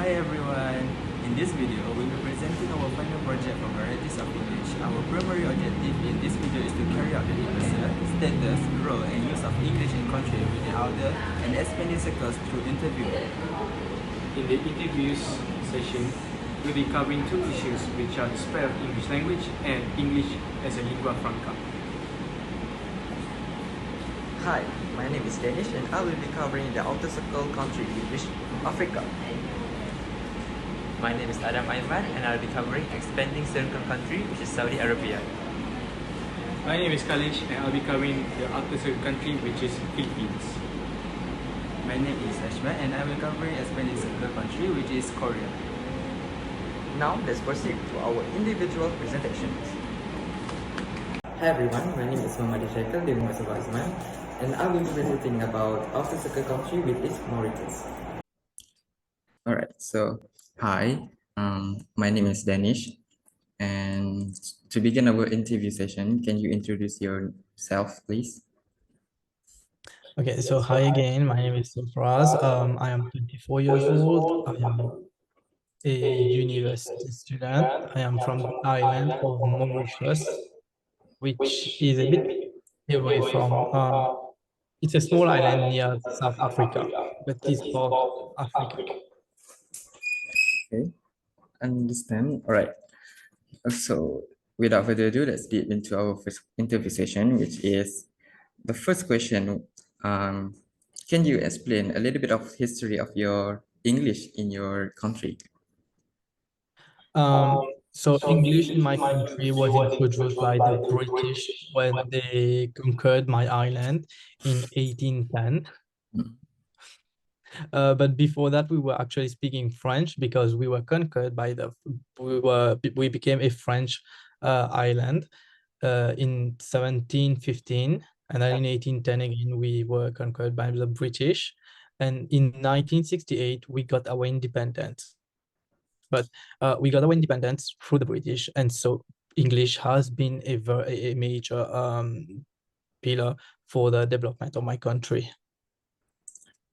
Hi everyone! In this video, we will be presenting our final project for Varieties of English. Our primary objective in this video is to carry out the development, status, role, and use of English in country with the elder and expanding circles through interview. In the interviews session, we'll be covering two issues which are the spread of English language and English as a lingua franca. Hi, my name is Danish and I will be covering the outer circle country, which Africa. My name is Aiman and I'll be covering expanding circle country, which is Saudi Arabia. My name is QALISH and I'll be covering the outer circle country which is Philippines. My name is AISHMAD and I will be covering expanding circle country which is Korea. Now let's proceed to our individual presentations. Hi everyone, my name is HAIQAL, the voice of AZMAN, and I will be presenting about outer circle country which is Mauritius. Alright, so hi, my name is Danish, and to begin our interview session, can you introduce yourself, please? Okay, so hi again. My name is Sofraz. I am 24 years old. I am a university student. I am from the island of Mauritius, which is a bit away from. It's a small island near South Africa, but it's part of Africa. Okay, understand. All right. So without further ado, let's deep into our first interview session, which is the first question. Can you explain a little bit of history of your English in your country? So English in my country was introduced by the British when they conquered my island in 1810. But before that, we were actually speaking French because we were conquered by we became a French island in 1715, and then in 1810 again we were conquered by the British, and in 1968 we got our independence. But we got our independence through the British, and so English has been a major pillar for the development of my country.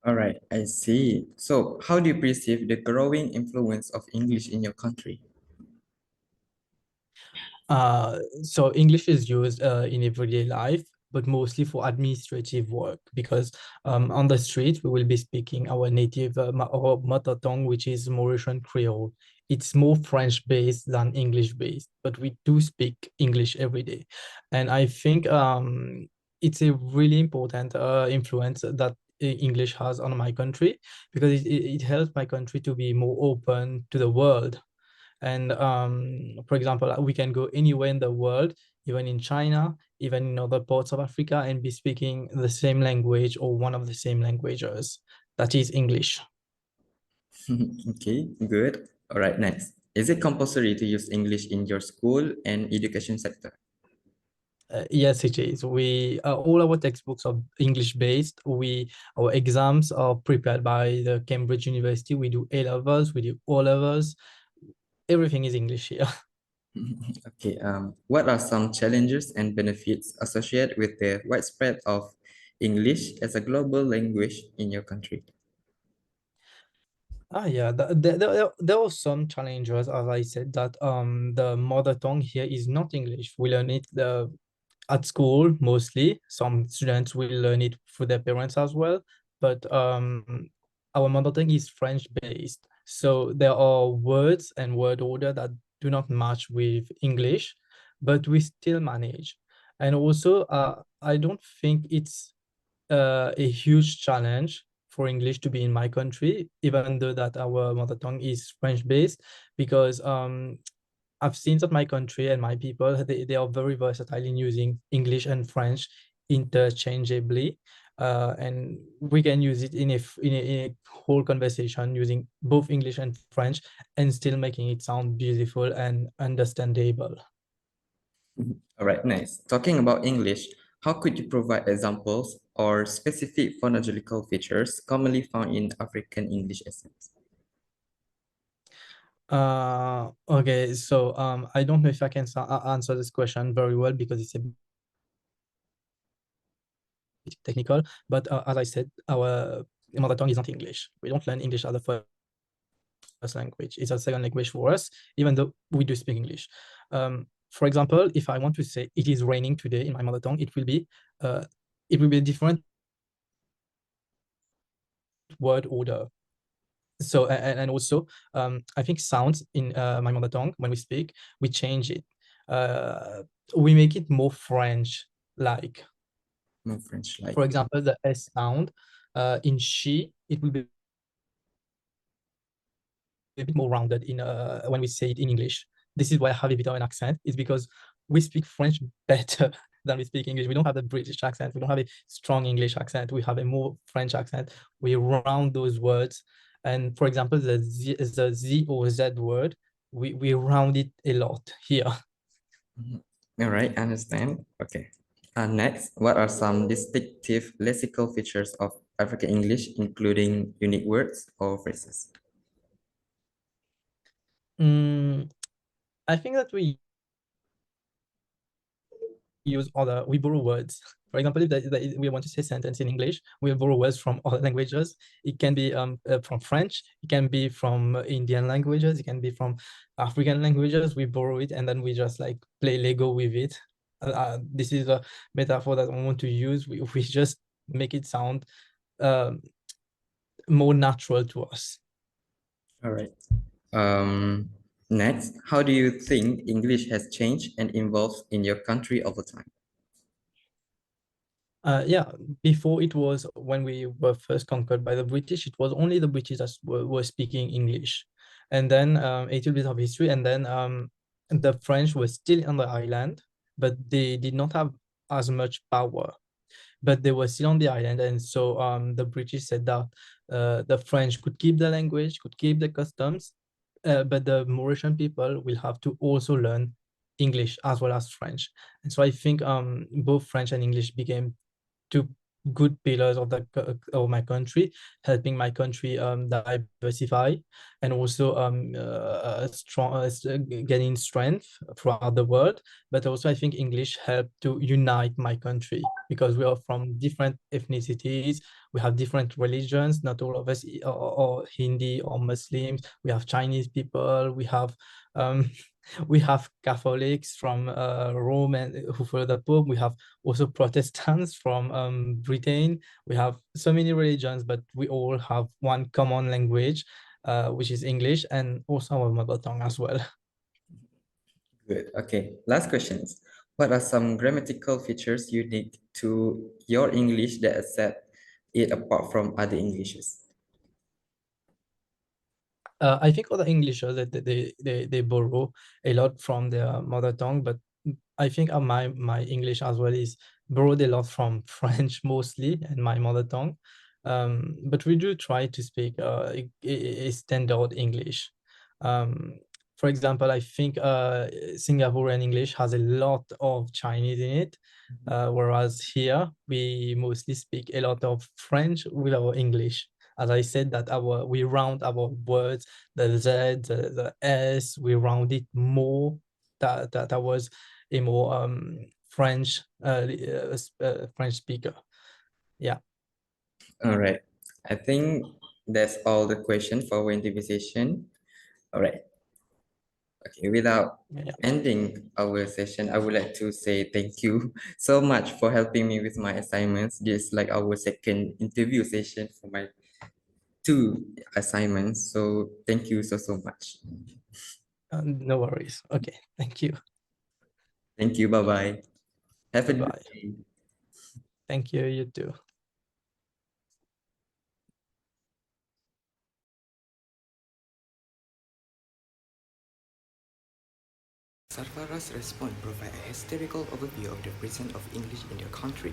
All right, I see. So how do you perceive the growing influence of English in your country? So English is used in everyday life, but mostly for administrative work, because on the street we will be speaking our native our mother tongue, which is Mauritian Creole. It's more French based than English based, but we do speak English every day. And I think it's a really important influence that English has on my country, because it helps my country to be more open to the world. And for example, we can go anywhere in the world, even in China, even in other parts of Africa, and be speaking the same language or one of the same languages, that is English. Okay, good. All right, next. Is it compulsory to use English in your school and education sector? Yes, it is. We all our textbooks are English based. Our exams are prepared by the Cambridge University. We do A levels, we do O levels. Everything is English here. Okay, what are some challenges and benefits associated with the widespread of English as a global language in your country? Yeah, there are some challenges, as I said, that the mother tongue here is not English. We learn it at school mostly. Some students will learn it through their parents as well, but our mother tongue is French based. So there are words and word order that do not match with English, but we still manage. And also, I don't think it's a huge challenge for English to be in my country, even though that our mother tongue is French based, because I've seen that my country and my people, they are very versatile in using English and French interchangeably. And we can use it in a whole conversation using both English and French and still making it sound beautiful and understandable. All right, nice. Talking about English, how could you provide examples or specific phonological features commonly found in African English accents? Okay, so I don't know if I can answer this question very well because it's a bit technical, but as I said, our mother tongue is not English. We don't learn English as a first first language. It's a second language for us, even though we do speak English. For example, if I want to say it is raining today in my mother tongue, it will be a different word order. So and also I think sounds in my mother tongue, when we speak, we change it. We make it more French like. More French like. For example, the S sound in she, it will be a bit more rounded in when we say it in English. This is why I have a bit of an accent. It's because we speak French better than we speak English. We don't have the British accent. We don't have a strong English accent. We have a more French accent. We round those words. And for example, the Z or Z word, we round it a lot here. All right, understand. Okay. Next, what are some distinctive lexical features of African English, including unique words or phrases? I think that we borrow words. For example, if we want to say sentence in English, we borrow words from other languages. It can be from French, it can be from Indian languages, it can be from African languages. We borrow it and then we just like play Lego with it. This is a metaphor that I want to use. We just make it sound more natural to us. All right. Next, how do you think English has changed and evolved in your country over time? Yeah, before it was, when we were first conquered by the British, it was only the British that were speaking English. And then a little bit of history, and then the French were still on the island, but they did not have as much power. But they were still on the island, and so the British said that the French could keep the language, could keep the customs, but the Mauritian people will have to also learn English as well as French. And so I think both French and English became two good pillars of my country, helping my country diversify and also gaining strength throughout the world. But also I think English helped to unite my country, because we are from different ethnicities, we have different religions. Not all of us are Hindi or Muslims. We have Chinese people, we have Catholics from Rome and who follow the Pope. We have also Protestants from Britain. We have so many religions, but we all have one common language, which is English, and also our mother tongue as well. Good. Okay. Last questions. What are some grammatical features unique to your English that set it apart from other Englishes? I think other Englishes they borrow a lot from their mother tongue, but I think my English as well is borrowed a lot from French mostly and my mother tongue. But we do try to speak a standard English. For example, I think Singaporean English has a lot of Chinese in it, whereas here we mostly speak a lot of French with our English. As I said, that we round our words, the Z, the S, we round it more. That was a more French French speaker. Yeah. All right. I think that's all the questions for our interview. All right. Okay, without ending our session, I would like to say thank you so much for helping me with my assignments. This is like our second interview session for my 2 assignments. So thank you so much. No worries. Okay, thank you. Thank you. Bye-bye. Have a good Bye-bye. day. Thank you, you too. Sarfara's response provide a historical overview of the presence of English in their country.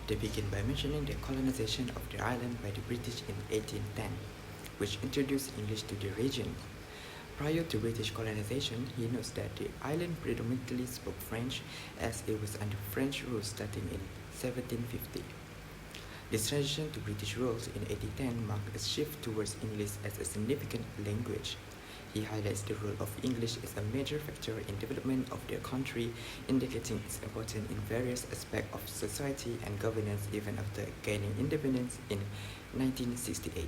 They begin by mentioning the colonization of the island by the British in 1810, which introduced English to the region. Prior to British colonization, he notes that the island predominantly spoke French, as it was under French rule starting in 1750. This transition to British rule in 1810 marked a shift towards English as a significant language. He highlights the role of English as a major factor in development of their country, indicating its importance in various aspects of society and governance even after gaining independence in 1968.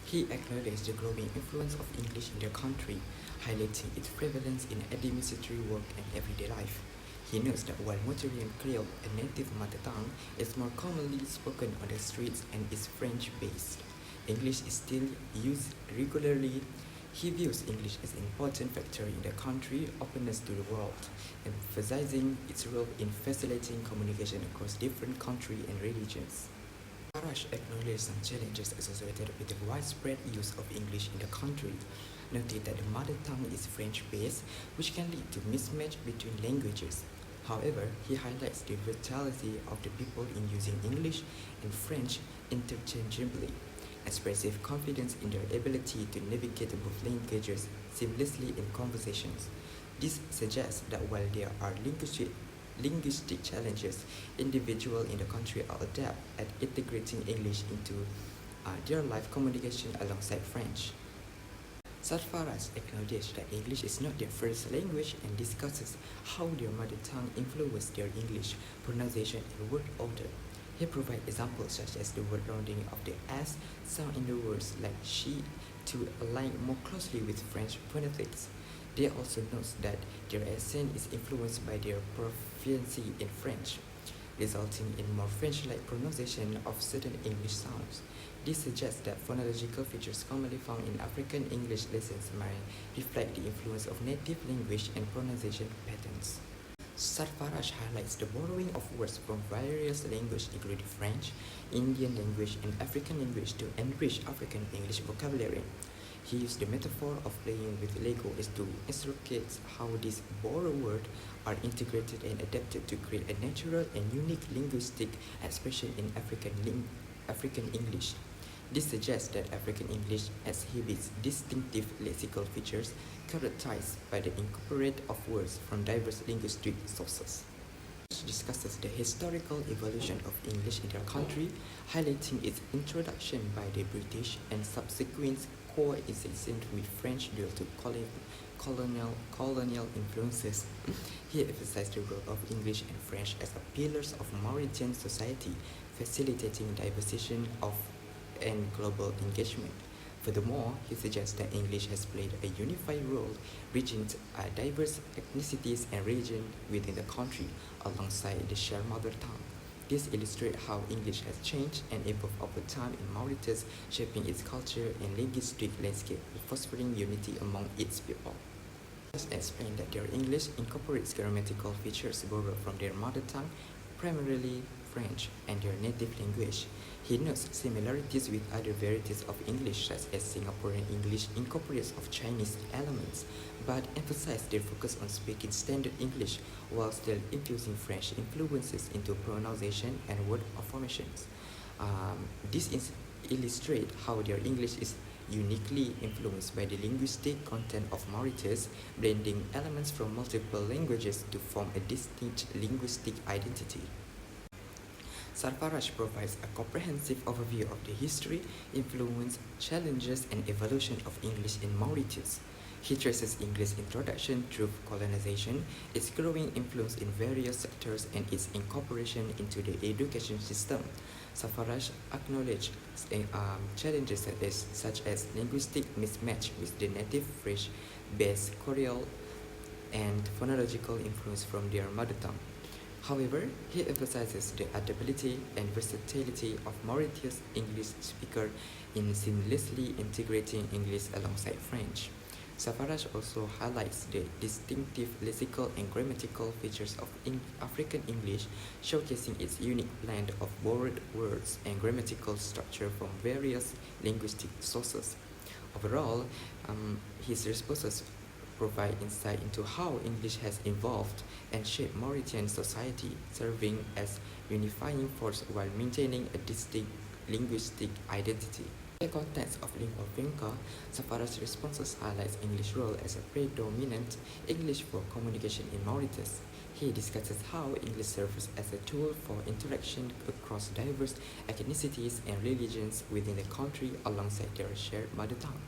He acknowledged the growing influence of English in their country, highlighting its prevalence in administrative work and everyday life. He notes that while Montenegrin Creole, a native mother tongue, is more commonly spoken on the streets and is French-based, English is still used regularly. He views English as an important factor in the country's openness to the world, emphasizing its role in facilitating communication across different countries and religions. Sarfarash acknowledged some challenges associated with the widespread use of English in the country, noting that the mother tongue is French-based, which can lead to mismatch between languages. However, he highlights the versatility of the people in using English and French interchangeably, expressing confidence in their ability to navigate both languages seamlessly in conversations. This suggests that while there are linguistic challenges, individuals in the country are adept at integrating English into their life communication alongside French. Sarfarash acknowledged that English is not their first language and discusses how their mother tongue influenced their English pronunciation and word order. He provides examples such as the word rounding of the S sound in the words like she to align more closely with French phonetics. They also note that their accent is influenced by their proficiency in French, resulting in more French-like pronunciation of certain English sounds. This suggests that phonological features commonly found in African English lessons might reflect the influence of native language and pronunciation patterns. Sarfarash highlights the borrowing of words from various languages including French, Indian language, and African language to enrich African English vocabulary. He used the metaphor of playing with Lego as to illustrate how these borrowed words are integrated and adapted to create a natural and unique linguistic expression in African English. This suggests that African English exhibits distinctive lexical features characterized by the incorporation of words from diverse linguistic sources. He discusses the historical evolution of English in their country, highlighting its introduction by the British and subsequent coexistence with French due to colonial influences. He emphasized the role of English and French as pillars of Mauritian society, facilitating diversification and global engagement. Furthermore, he suggests that English has played a unified role, reaching diverse ethnicities and regions within the country alongside the shared mother tongue. This illustrates how English has changed and evolved over time in Mauritius, shaping its culture and linguistic landscape, fostering unity among its people. Just explained that their English incorporates grammatical features borrowed from their mother tongue, primarily French, and their native language. He notes similarities with other varieties of English such as Singaporean English incorporates of Chinese elements, but emphasizes their focus on speaking standard English while still infusing French influences into pronunciation and word formations. This illustrates how their English is uniquely influenced by the linguistic content of Mauritius, blending elements from multiple languages to form a distinct linguistic identity. Sarfarash provides a comprehensive overview of the history, influence, challenges, and evolution of English in Mauritius. He traces English's introduction through colonization, its growing influence in various sectors, and its incorporation into the education system. Sarfarash acknowledged challenges such as linguistic mismatch with the native French-based Creole and phonological influence from their mother tongue. However, he emphasizes the adaptability and versatility of Mauritius English speakers in seamlessly integrating English alongside French. Sarfarash also highlights the distinctive lexical and grammatical features of African English, showcasing its unique blend of borrowed words and grammatical structure from various linguistic sources. Overall, his responses provide insight into how English has evolved and shaped Mauritian society, serving as unifying force while maintaining a distinct linguistic identity. In the context of lingua franca, Sarfarash's responses highlights English's role as a predominant English for communication in Mauritius. He discusses how English serves as a tool for interaction across diverse ethnicities and religions within the country alongside their shared mother tongue.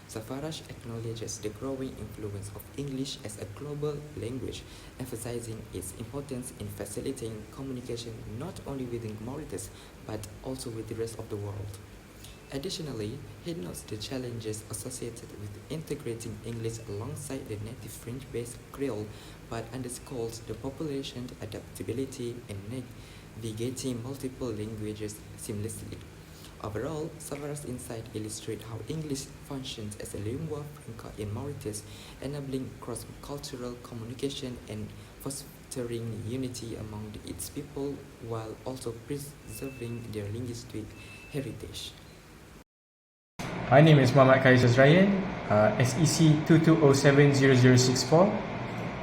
Sarfarash acknowledges the growing influence of English as a global language, emphasizing its importance in facilitating communication not only within Mauritius but also with the rest of the world. Additionally, he notes the challenges associated with integrating English alongside the native French-based Creole, but underscores the population's adaptability in navigating multiple languages seamlessly. Overall, Savara's insight illustrate how English functions as a lingua franca in Mauritius, enabling cross-cultural communication and fostering unity among its people while also preserving their linguistic heritage. My name is Muhammad HAZRYAN, SEC 22070064,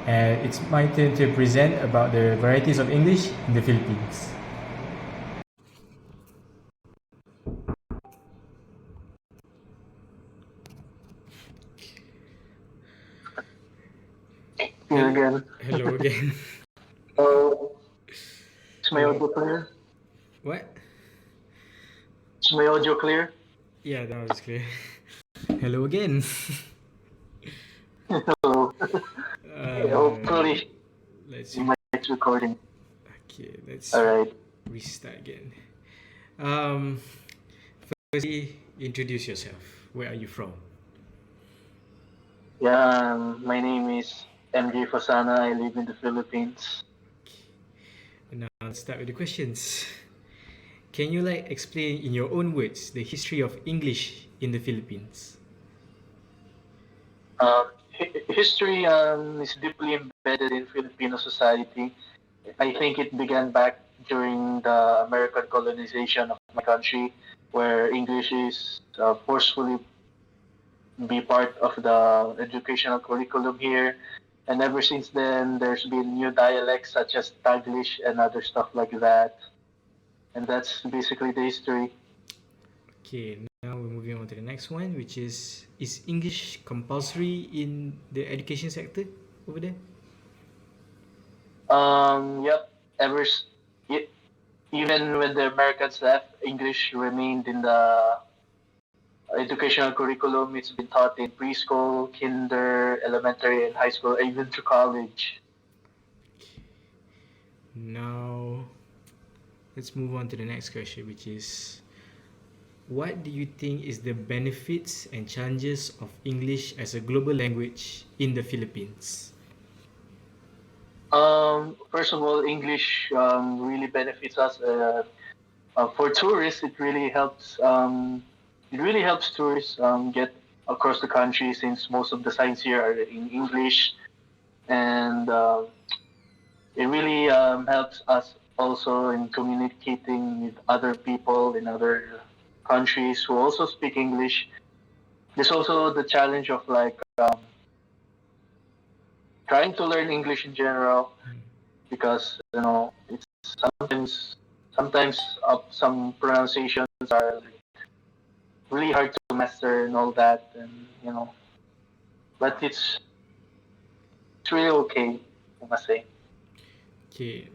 and it's my turn to present about the varieties of English in the Philippines. Here again. Hello again. Is my audio clear? What? Is my audio clear? Yeah, that was clear. Hello again. Hello. Hopefully, Let's it's recording. okay. Let's Alright. restart again. Firstly, introduce yourself. Where are you from? Yeah, my name is MJ Fasana. I live in the Philippines. Now let's start with the questions. Can you explain in your own words the history of English in the Philippines? History is deeply embedded in Filipino society. I think it began back during the American colonization of my country, where English is forcefully be part of the educational curriculum here. And ever since then, there's been new dialects such as Taglish and other stuff like that. And that's basically the history. Okay, now we're moving on to the next one, which is English compulsory in the education sector over there? Yep. Even when the Americans left, English remained in the educational curriculum. It's been taught in preschool, kinder, elementary, and high school, even to college. Now, let's move on to the next question, which is what do you think is the benefits and challenges of English as a global language in the Philippines? First of all, English really benefits us. For tourists, it really helps. It really helps tourists get across the country since most of the signs here are in English, and it really helps us also in communicating with other people in other countries who also speak English. There's also the challenge of trying to learn English in general, because it's sometimes some pronunciations are really hard to master and all that, and but it's really okay, I must say. Okay,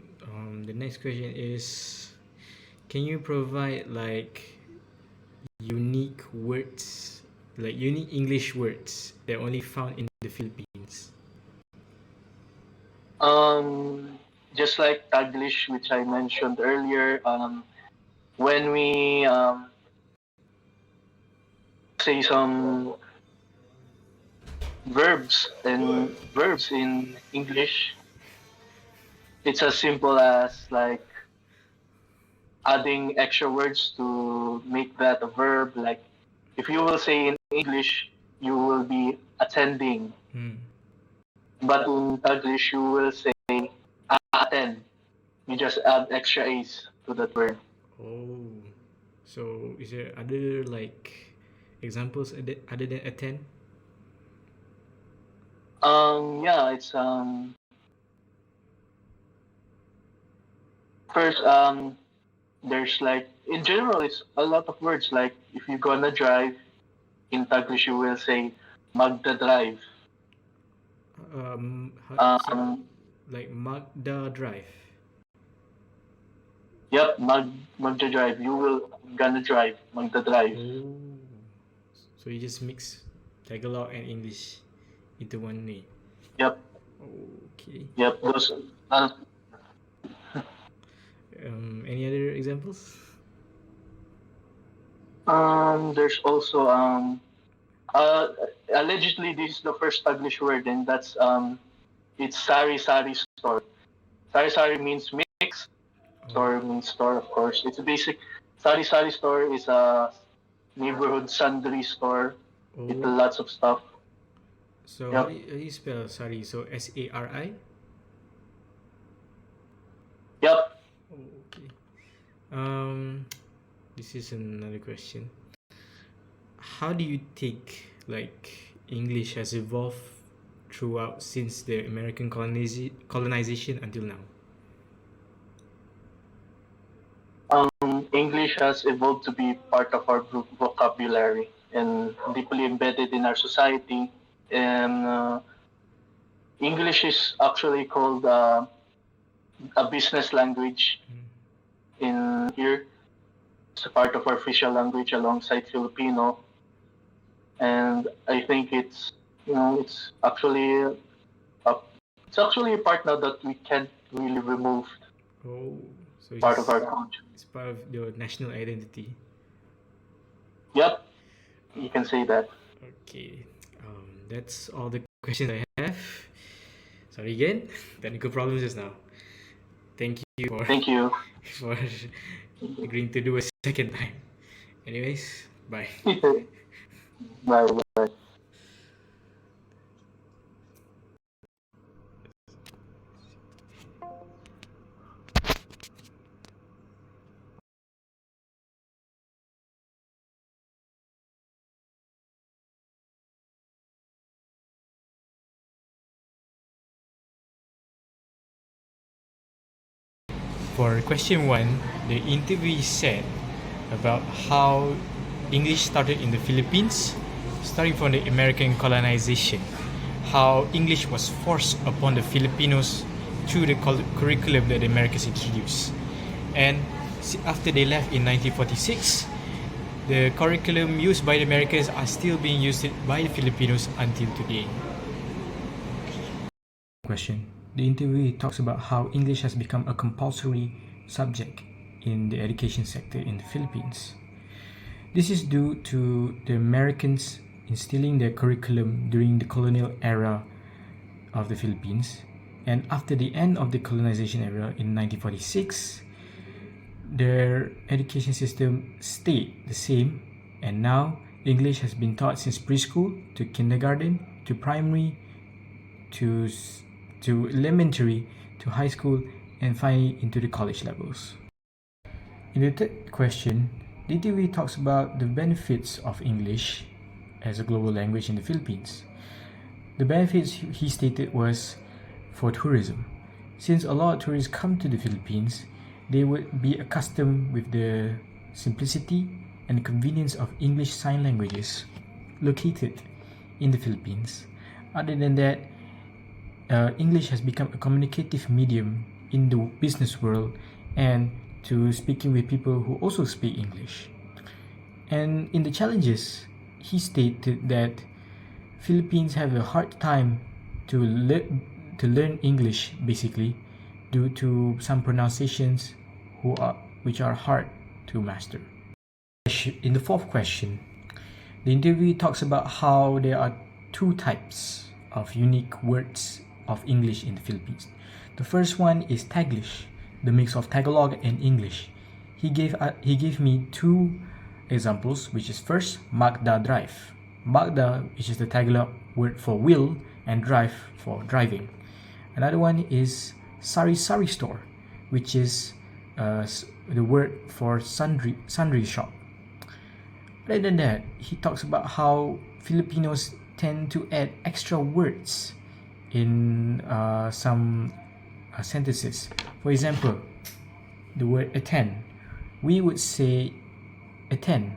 the next question is can you provide unique words, unique English words that are only found in the Philippines? Just like Taglish, which I mentioned earlier, when we say some verbs in English, it's as simple as adding extra words to make that a verb. Like if you will say in English, you will be attending. But in Taglish, you will say attend. You just add extra A's to that word. Oh, so is there other examples other than attend? Yeah, it's first there's in general it's a lot of words. Like if you're gonna drive in Taglish, you will say magda drive. Magda drive. Yep, magda drive. You will gonna drive magda drive. Oh, so you just mix Tagalog and English into one name. Yep. Okay. Yep. Those. Any other examples? There's also allegedly this is the first Taglish word, and that's it's sari sari store. Sari sari means mix. Store means store, of course. It's a basic. Sari sari store is a neighborhood sundry store with lots of stuff. So Yep. how do you spell sari? So SARI? Yep. Okay. This is another question. How do you think like English has evolved throughout since the American colonization until now? English has evolved to be part of our vocabulary and deeply embedded in our society. And English is actually called a business language in here. It's a part of our official language alongside Filipino. And I think it's it's actually a part now that we can't really remove. Oh, so it's Part of our culture. It's part of your national identity. Yep, you can say that. Okay, that's all the questions I have. Sorry again, technical problems just now. Thank you for agreeing to do a second time. Anyways, bye. Bye. For question 1, the interviewee said about how English started in the Philippines, starting from the American colonization, how English was forced upon the Filipinos through the curriculum that the Americans introduced. And after they left in 1946, the curriculum used by the Americans are still being used by the Filipinos until today. Question. The interviewee talks about how English has become a compulsory subject in the education sector in the Philippines. This is due to the Americans instilling their curriculum during the colonial era of the Philippines, and after the end of the colonization era in 1946, their education system stayed the same, and now English has been taught since preschool to kindergarten to primary to elementary to high school and finally into the college levels. In the third question, the interviewee talks about the benefits of English as a global language in the Philippines. The benefits he stated was for tourism. Since a lot of tourists come to the Philippines, they would be accustomed with the simplicity and convenience of English sign languages located in the Philippines. Other than that, English has become a communicative medium in the business world and to speaking with people who also speak English. And in the challenges, he stated that Philippines have a hard time to learn English basically due to some pronunciations which are hard to master. In the fourth question, the interviewee talks about how there are two types of unique words of English in the Philippines. The first one is Taglish, the mix of Tagalog and English. He gave me two examples, which is first Magda drive. Magda, which is the Tagalog word for will, and drive for driving. Another one is Sari Sari store, which is the word for sundry shop. Other than that, he talks about how Filipinos tend to add extra words in some sentences. For example, the word attend. We would say attend,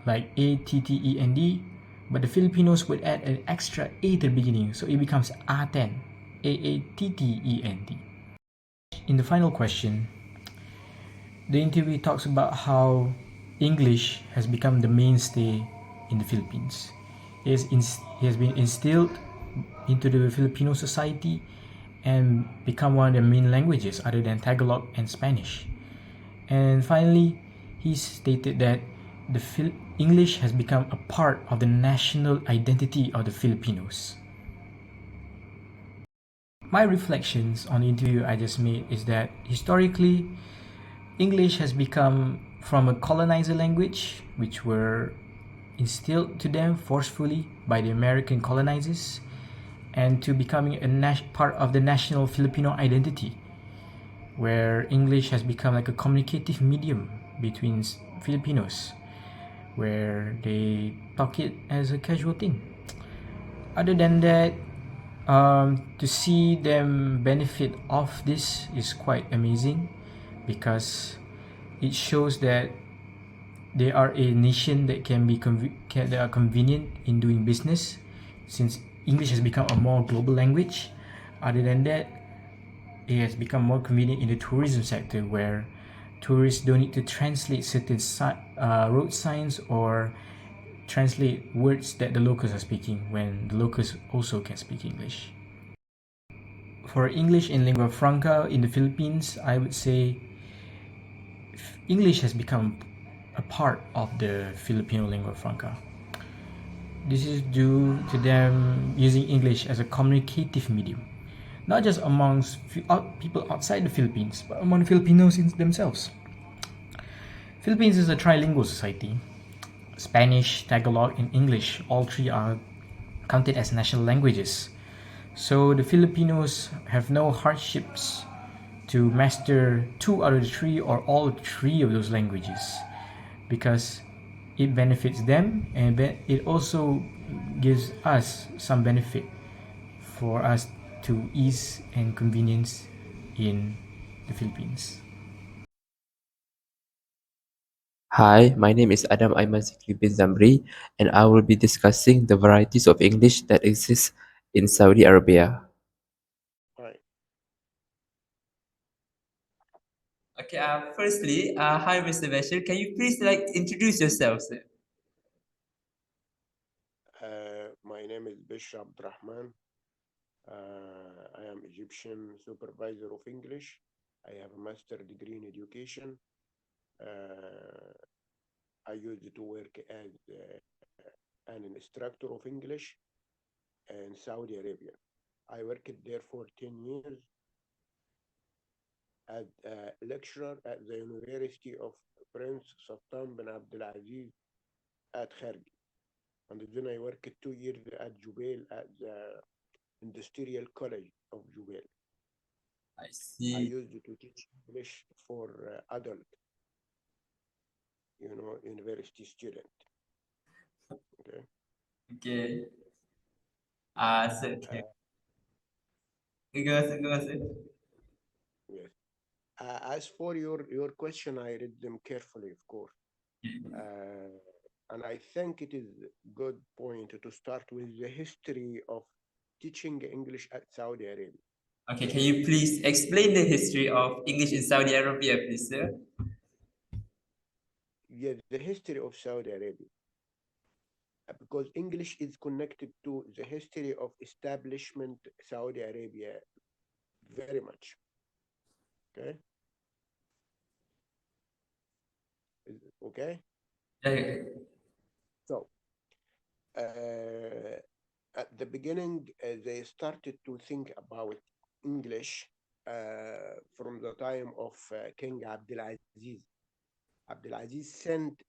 like ATTEND, but the Filipinos would add an extra A to the beginning, so it becomes ATEN, AATTEND. In the final question, the interviewee talks about how English has become the mainstay in the Philippines. It has been instilled into the Filipino society and become one of the main languages other than Tagalog and Spanish. And finally, he stated that English has become a part of the national identity of the Filipinos. My reflections on the interview I just made is that historically, English has become from a colonizer language, which were instilled to them forcefully by the American colonizers, and to becoming a part of the national Filipino identity, where English has become like a communicative medium between Filipinos, where they talk it as a casual thing. Other than that, to see them benefit off this is quite amazing, because it shows that they are a nation that can be that are convenient in doing business, since English has become a more global language. Other than that, it has become more convenient in the tourism sector, where tourists don't need to translate certain road signs or translate words that the locals are speaking, when the locals also can speak English. For English in lingua franca in the Philippines, I would say English has become a part of the Filipino lingua franca. This is due to them using English as a communicative medium, not just amongst people outside the Philippines, but among Filipinos themselves. Philippines is a trilingual society. Spanish, Tagalog, and English, all three are counted as national languages. So the Filipinos have no hardships to master 2 out of the 3 or all 3 of those languages, because it benefits them, and it also gives us some benefit for us to ease and convenience in the Philippines. Hi, my name is Adam Aiman bin ZAMRI, and I will be discussing the varieties of English that exist in Saudi Arabia. Right. Okay, firstly, hi Mr. Bashir. Can you please introduce yourself, sir? My name is Bishra Abdurrahman. I am Egyptian supervisor of English. I have a master degree in education. I used to work as an instructor of English in Saudi Arabia. I worked there for 10 years as a lecturer at the University of Prince Sultan bin Abdulaziz at Khargi. And then I worked 2 years at Jubail at the Industrial College of Jubail. I see. I used to teach English for adult, university student. Okay. Okay. Sir. Go on, sir. Yes. As for your question, I read them carefully, of course. And I think it is a good point to start with the history of teaching English at Saudi Arabia. Okay, can you please explain the history of English in Saudi Arabia, please, sir? Yes, the history of Saudi Arabia. Because English is connected to the history of establishment Saudi Arabia very much. Okay. Okay. So at the beginning, they started to think about English from the time of King Abdulaziz. Abdulaziz sent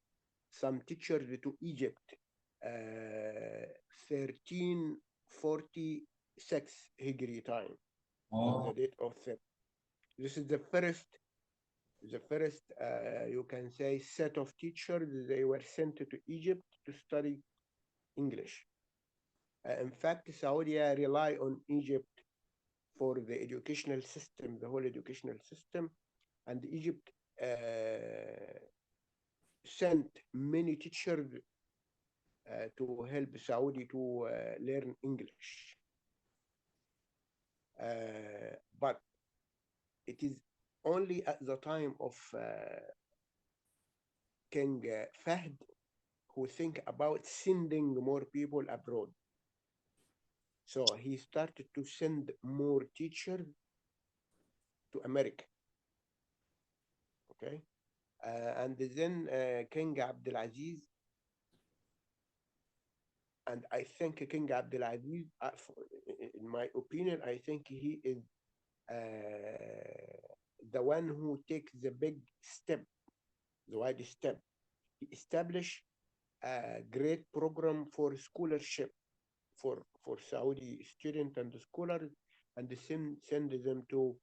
some teachers to Egypt 1346 Hijri time, on the date of this is the first you can say set of teachers. They were sent to Egypt to study English. In fact, Saudi rely on Egypt for the educational system, the whole educational system, and Egypt sent many teachers to help Saudi to learn English. But it is only at the time of King Fahd who think about sending more people abroad. So he started to send more teachers to America. Okay. And then King Abdulaziz, and I think King Abdulaziz, in my opinion, I think he is the one who takes the big step, the wide step. He established a great program for scholarship for Saudi students and scholars, and send them to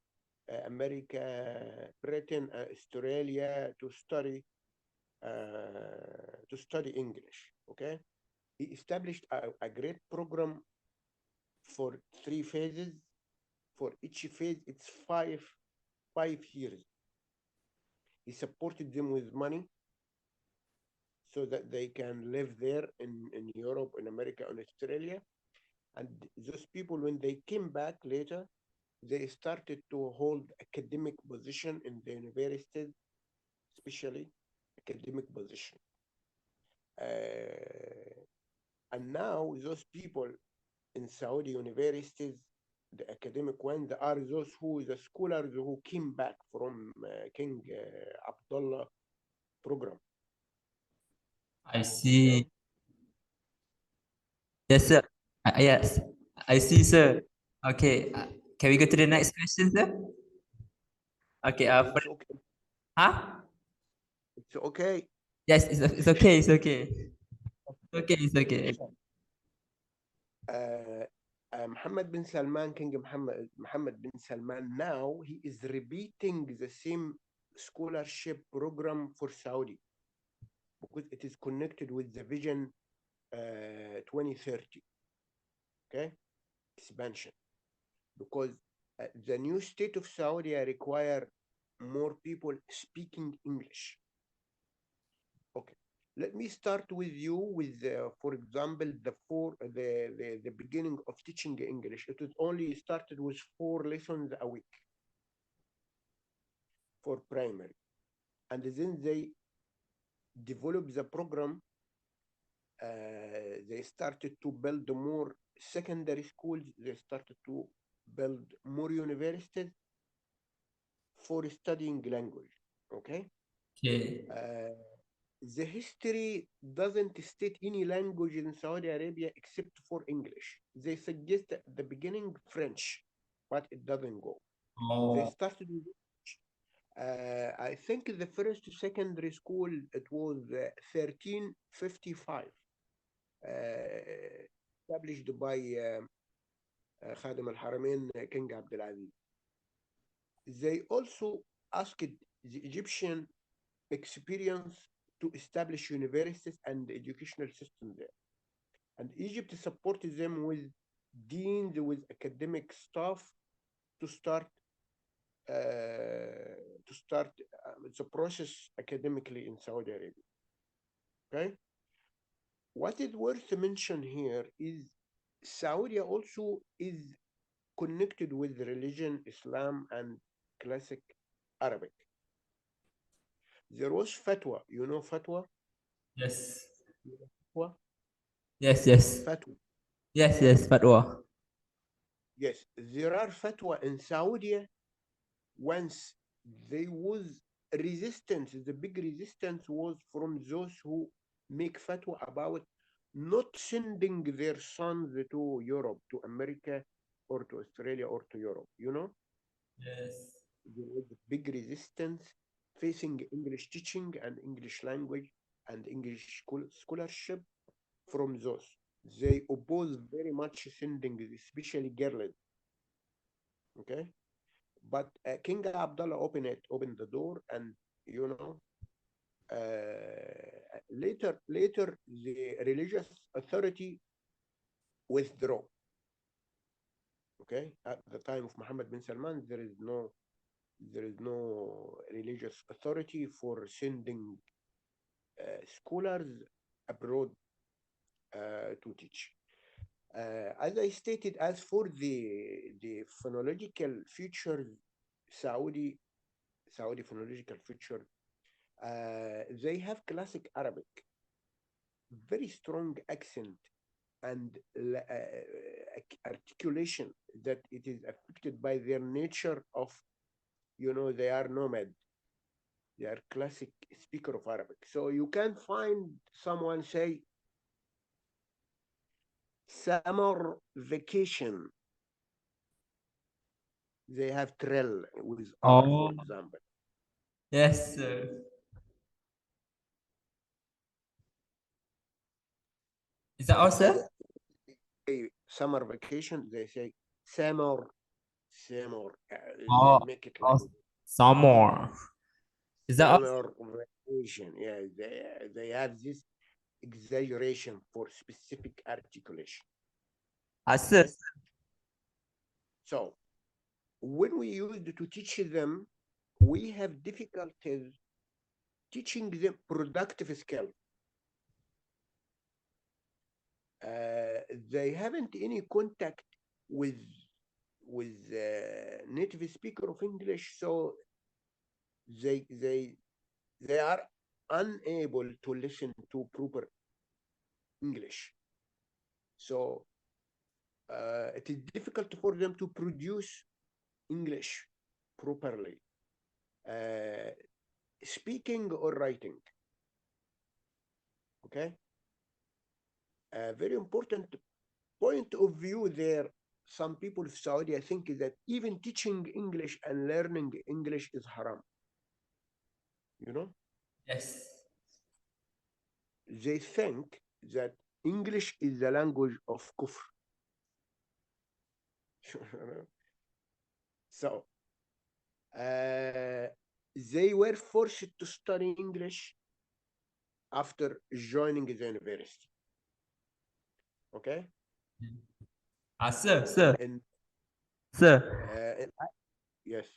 America, Britain, Australia to study English. Okay, he established a great program for 3 phases. For each phase, it's five years. He supported them with money so that they can live there in Europe, in America, in Australia. And those people, when they came back later, they started to hold academic position in the universities, especially academic position. And now those people in Saudi universities, the academic ones, are those the scholars who came back from King Abdullah program. I see. Okay. Yes, sir. Yes, I see, sir. Okay, can we go to the next question, sir? Okay, It's okay. huh? It's okay. Yes, it's okay, it's okay. It's okay. Mohammed bin Salman, King Mohammed bin Salman, now he is repeating the same scholarship program for Saudi because it is connected with the Vision 2030. Okay, expansion, because the new state of Saudi require more people speaking English. Okay, let me start with you with, for example, the beginning of teaching English. It was only started with 4 lessons a week for primary, and then they developed the program. They started to build more secondary schools. They started to build more universities for studying language. Okay. Okay. The history doesn't state any language in Saudi Arabia except for English. They suggest at the beginning French, but it doesn't go. They Oh, started with I think the first secondary school, it was 1355, established by Khadim al-Haramain, King Abdulaziz. They also asked the Egyptian experience to establish universities and educational system there. And Egypt supported them with deans, with academic staff to start the process academically in Saudi Arabia. Okay. What is worth to mention here is Saudi also is connected with religion, Islam, and classic Arabic. There was fatwa. You know fatwa? yes. Fatwa? Yes. Fatwa. Yes, fatwa. Yes, there are fatwa in Saudi. Once there was resistance, the big resistance was from those who make fatwa about not sending their sons to Europe, to America, or to Australia, or to Europe. You know, Yes. there was a big resistance facing English teaching and English language and English scholarship from those. They oppose very much sending, especially girls. Okay, but King Abdullah opened the door, and you know, later the religious authority withdraw. Okay, at the time of Muhammad bin Salman, there is no religious authority for sending scholars abroad to teach. As I stated, as for the phonological features, Saudi phonological feature, they have classic Arabic, very strong accent and articulation that it is affected by their nature of, they are nomad. They are classic speaker of Arabic. So you can find someone say summer vacation. They have trill with R, for Oh, example. yes, sir. Is that all, sir? Summer vacation, they say summer, summer. They Oh, make it like oh, some more. Is that all? summer vacation. Yeah, they have this exaggeration for specific articulation. Sir. Okay? So when we used to teach them, we have difficulties teaching them productive skill. They haven't any contact with native speaker of English, so they are unable to listen to proper English. So it is difficult for them to produce English properly, speaking or writing. Okay, a very important point of view there. Some people of Saudi, I think, that even teaching English and learning English is haram. You know, Yes. they think that English is the language of kufr. So they were forced to study English after joining the university. Okay. Sir. And Sir. yes.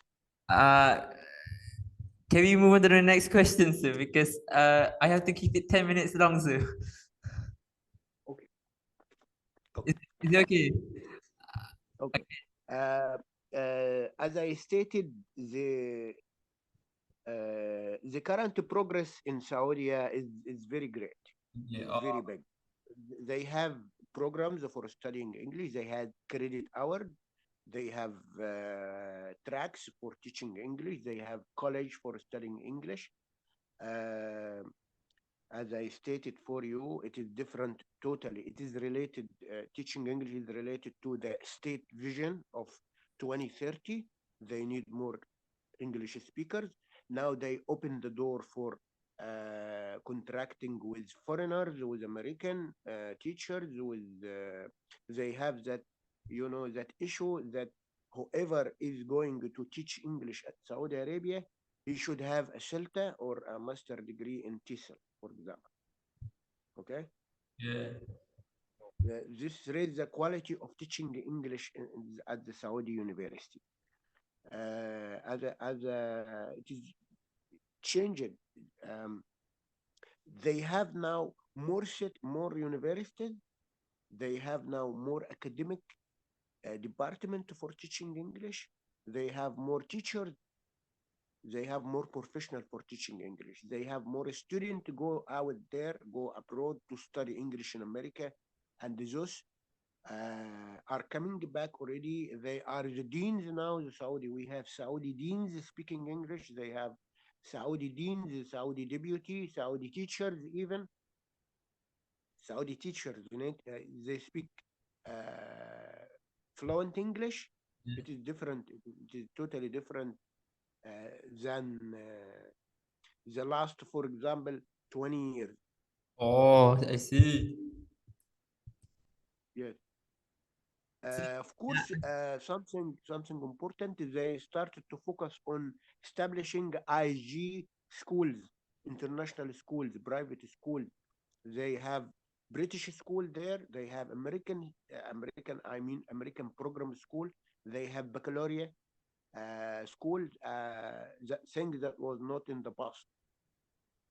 Can we move on to the next question, sir? Because I have to keep it 10 minutes long, sir. Okay. Is it okay? Okay. As I stated, the current progress in Saudi is very great. Yeah. It's very big. They have programs for studying English. They had credit hour. They have tracks for teaching English. They have college for studying English. As I stated for you, it is different totally. It is related, teaching English is related to the state vision of 2030. They need more English speakers. Now they open the door for contracting with foreigners, with American teachers, with they have that, you know, that issue that whoever is going to teach English at Saudi Arabia, he should have a CELTA or a master degree in TESOL, for example. Okay? Yeah. This raises the quality of teaching English at the Saudi university. It is changed. They have now more universities. They have now more academic department for teaching English. They have more teachers. They have more professional for teaching English. They have more students to go out there, go abroad to study English in America, and those are coming back already. They are the deans now in Saudi. We have Saudi deans speaking English. They have Saudi deans, Saudi deputy, Saudi teachers, even Saudi teachers. You know, they speak fluent English. It is different. It is totally different than the last, for example, 20 years. Oh, I see. Yes. Of course, something important is they started to focus on establishing IG schools, international schools, private schools. They have British school there. They have American program school. They have baccalaureate school. That thing that was not in the past,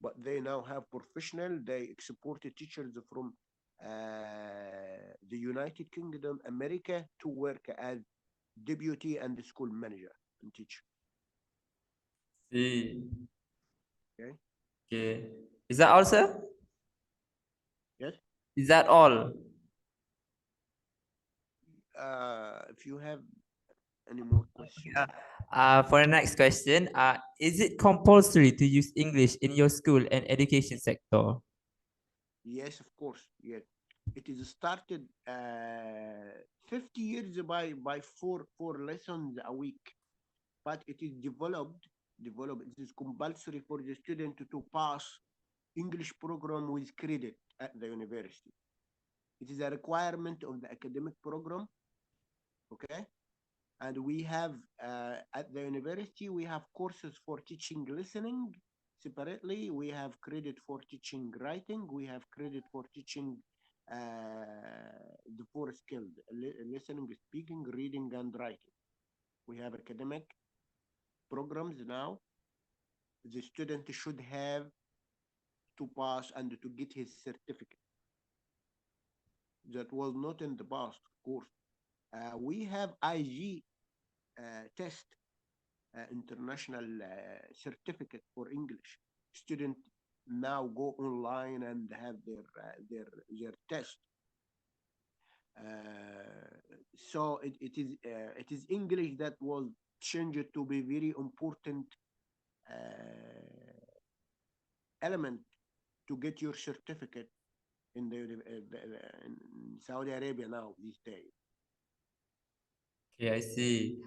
but they now have professional. They exported teachers from the United Kingdom, America, to work as deputy and school manager and teacher. See. Okay. Okay. Is that all, sir? Yes. Is that all? If you have any more questions. For the next question, is it compulsory to use English in your school and education sector? Yes, of course. Yes, it is started 50 years by four lessons a week, but it is developed. It is compulsory for the student to pass English program with credit at the university. It is a requirement of the academic program. Okay, and we have at the university we have courses for teaching listening separately. We have credit for teaching writing. We have credit for teaching the four skills: listening, speaking, reading, and writing. We have academic programs now. The student should have to pass and to get his certificate. That was not in the past, of course. We have IG test, international certificate for English. Student now go online and have their test. So it is English that was changed to be very important element to get your certificate in in Saudi Arabia now these days. Okay, I see.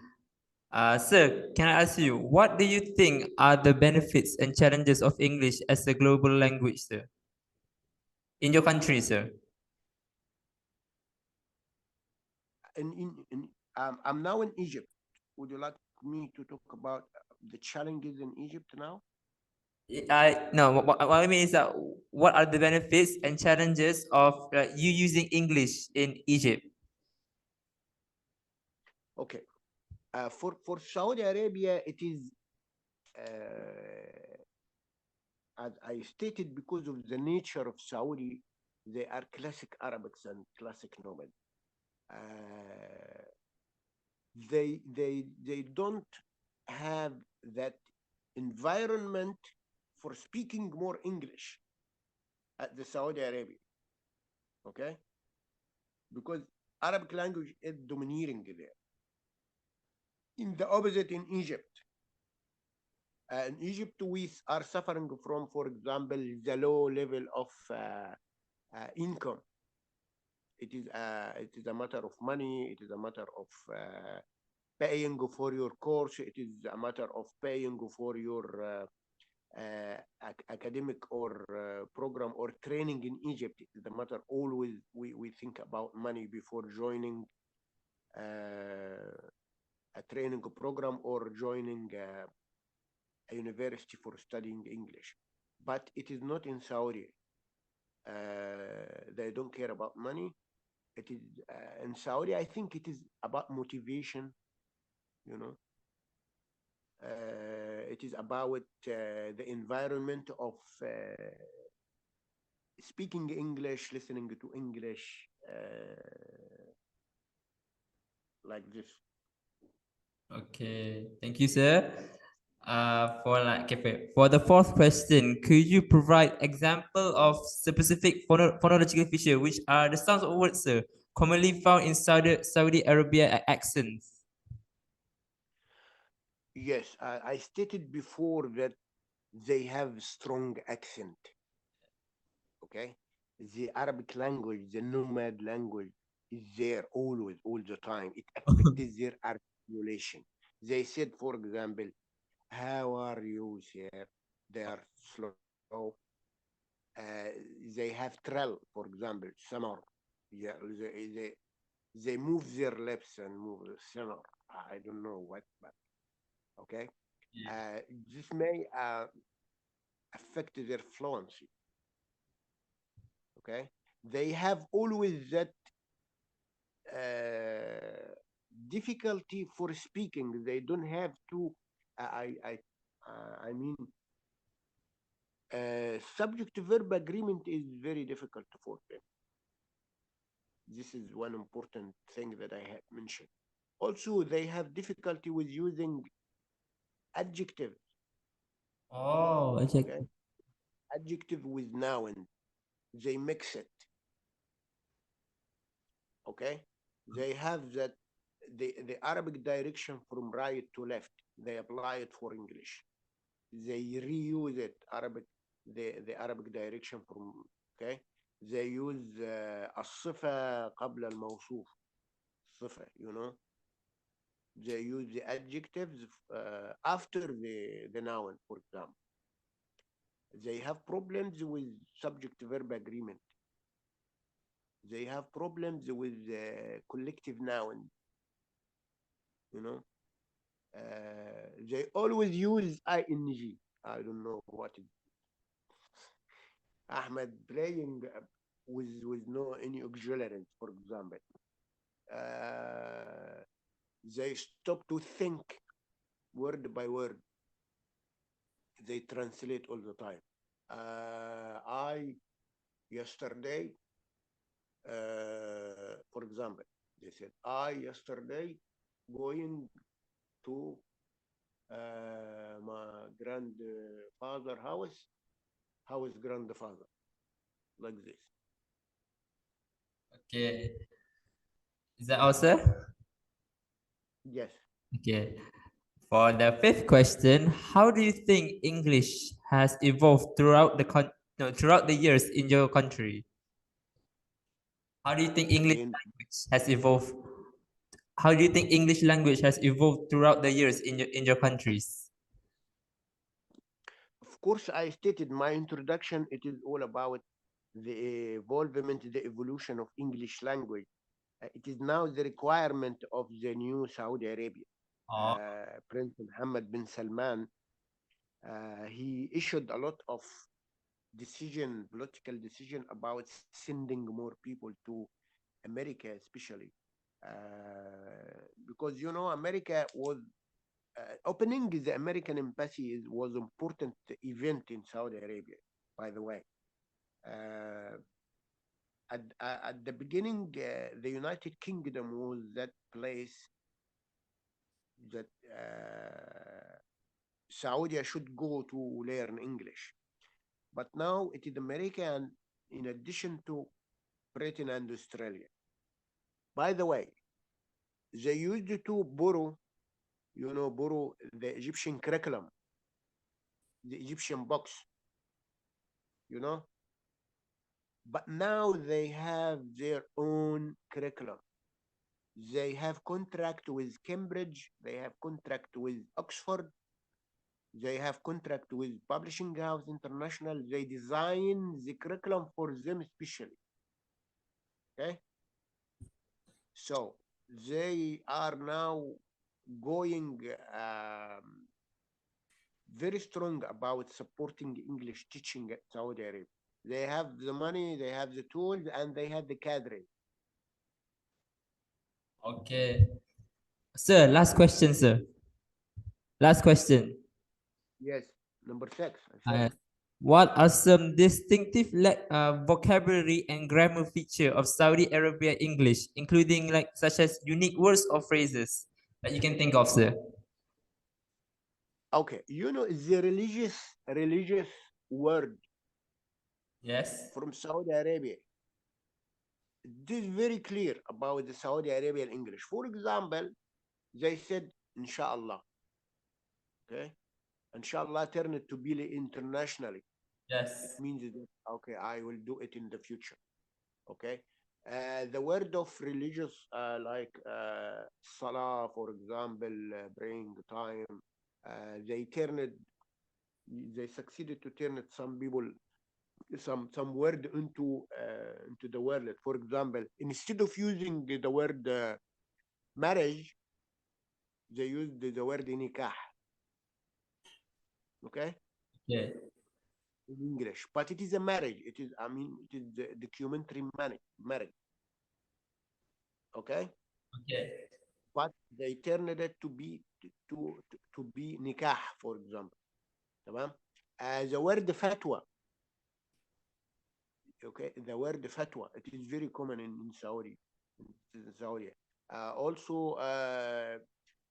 Sir, can I ask you, what do you think are the benefits and challenges of English as a global language, sir? In your country, sir? I'm now in Egypt. Would you like me to talk about the challenges in Egypt now? No, what I mean is that what are the benefits and challenges of you using English in Egypt? Okay. For Saudi Arabia, it is, as I stated, because of the nature of Saudi, they are classic Arabics and classic nomads. They don't have that environment for speaking more English at the Saudi Arabia. Okay, because Arabic language is dominating there. In the opposite, in Egypt, we are suffering from, for example, the low level of income. It is a matter of money. It is a matter of paying for your course. It is a matter of paying for your academic or program or training in Egypt. It is a matter always we think about money before joining a training program or joining a university for studying English. But it is not in Saudi. They don't care about money. It is in Saudi. I think it is about motivation. You know, it is about the environment of speaking English, listening to English, like this. Okay, thank you, sir. For the fourth question, could you provide example of specific phonological feature which are the sounds of words, sir, commonly found in Saudi Arabia accents? Yes, I stated before that they have strong accent. Okay, the Arabic language, the nomad language, is there always, all the time. It affects their articulation. They said, for example, "How are you, sir?" They are slow. They have trill, for example, summer. Yeah, they move their lips and move the summer. I don't know what, but okay. This may affect their fluency. Okay, they have always that difficulty for speaking. They don't have to. I mean, subject to verb agreement is very difficult for them. This is one important thing that I have mentioned. Also, they have difficulty with using adjectives. Oh, Okay, adjective with noun. They mix it. Okay, they have that the Arabic direction from right to left. they apply it for English. They reuse it, the Arabic direction from, okay? They use الصفة قبل الموصوف, صفة, you know? They use the adjectives after the noun, for example. They have problems with subject-verb agreement. They have problems with collective noun, you know? They always use ing. I don't know what it is. Ahmed playing with no any auxiliaries, for example. They stop to think word by word. They translate all the time. I yesterday, for example, they said, I yesterday going to my grandfather house. How is grandfather? Like this. Okay. Is that all, sir? Yes. Okay. For the fifth question, how do you think English has evolved throughout throughout the years in your country? How do you think English Again, language has evolved? How do you think English language has evolved throughout the years in your countries? of course, I stated my introduction. It is all about the evolvement, the evolution of English language. It is now the requirement of the new Saudi Arabia. Oh, Prince Mohammed bin Salman, he issued a lot of political decision about sending more people to America, especially because you know America was opening the American embassy was important event in Saudi Arabia. By the way, at the beginning, the United Kingdom was that place that Saudi should go to learn English. But now it is America, and in addition to Britain and Australia. By the way, they used to borrow, borrow the Egyptian curriculum, the Egyptian books, you know. But now they have their own curriculum. They have contract with Cambridge. They have contract with Oxford. They have contract with Publishing House International. They design the curriculum for them specially. Okay. So they are now going very strong about supporting English teaching at Saudi Arabia. They have the money, they have the tools, and they have the cadre. okay. Sir, last question, sir. Last question. Yes, number 6. I Uh, said. what are some distinctive vocabulary and grammar feature of Saudi Arabia English, including such as unique words or phrases that you can think of, sir? Okay, the religious word Yes. from Saudi Arabia. It is very clear about the Saudi Arabian English. For example, they said inshallah. Okay, inshallah turn it to be internationally. It Yes. means that okay, I will do it in the future. Okay, the word of religious like salah, for example, praying time, they succeeded to turn it some people some word into the word. For example, instead of using the word marriage, they used the word nikah. Okay, Okay. in English, but it is a marriage. It is, I mean, it is the documentary marriage. Okay, Okay. but they turned it to be nikah, for example. تمام. The word fatwa. Okay, the word fatwa. It is very common in Saudi. Also,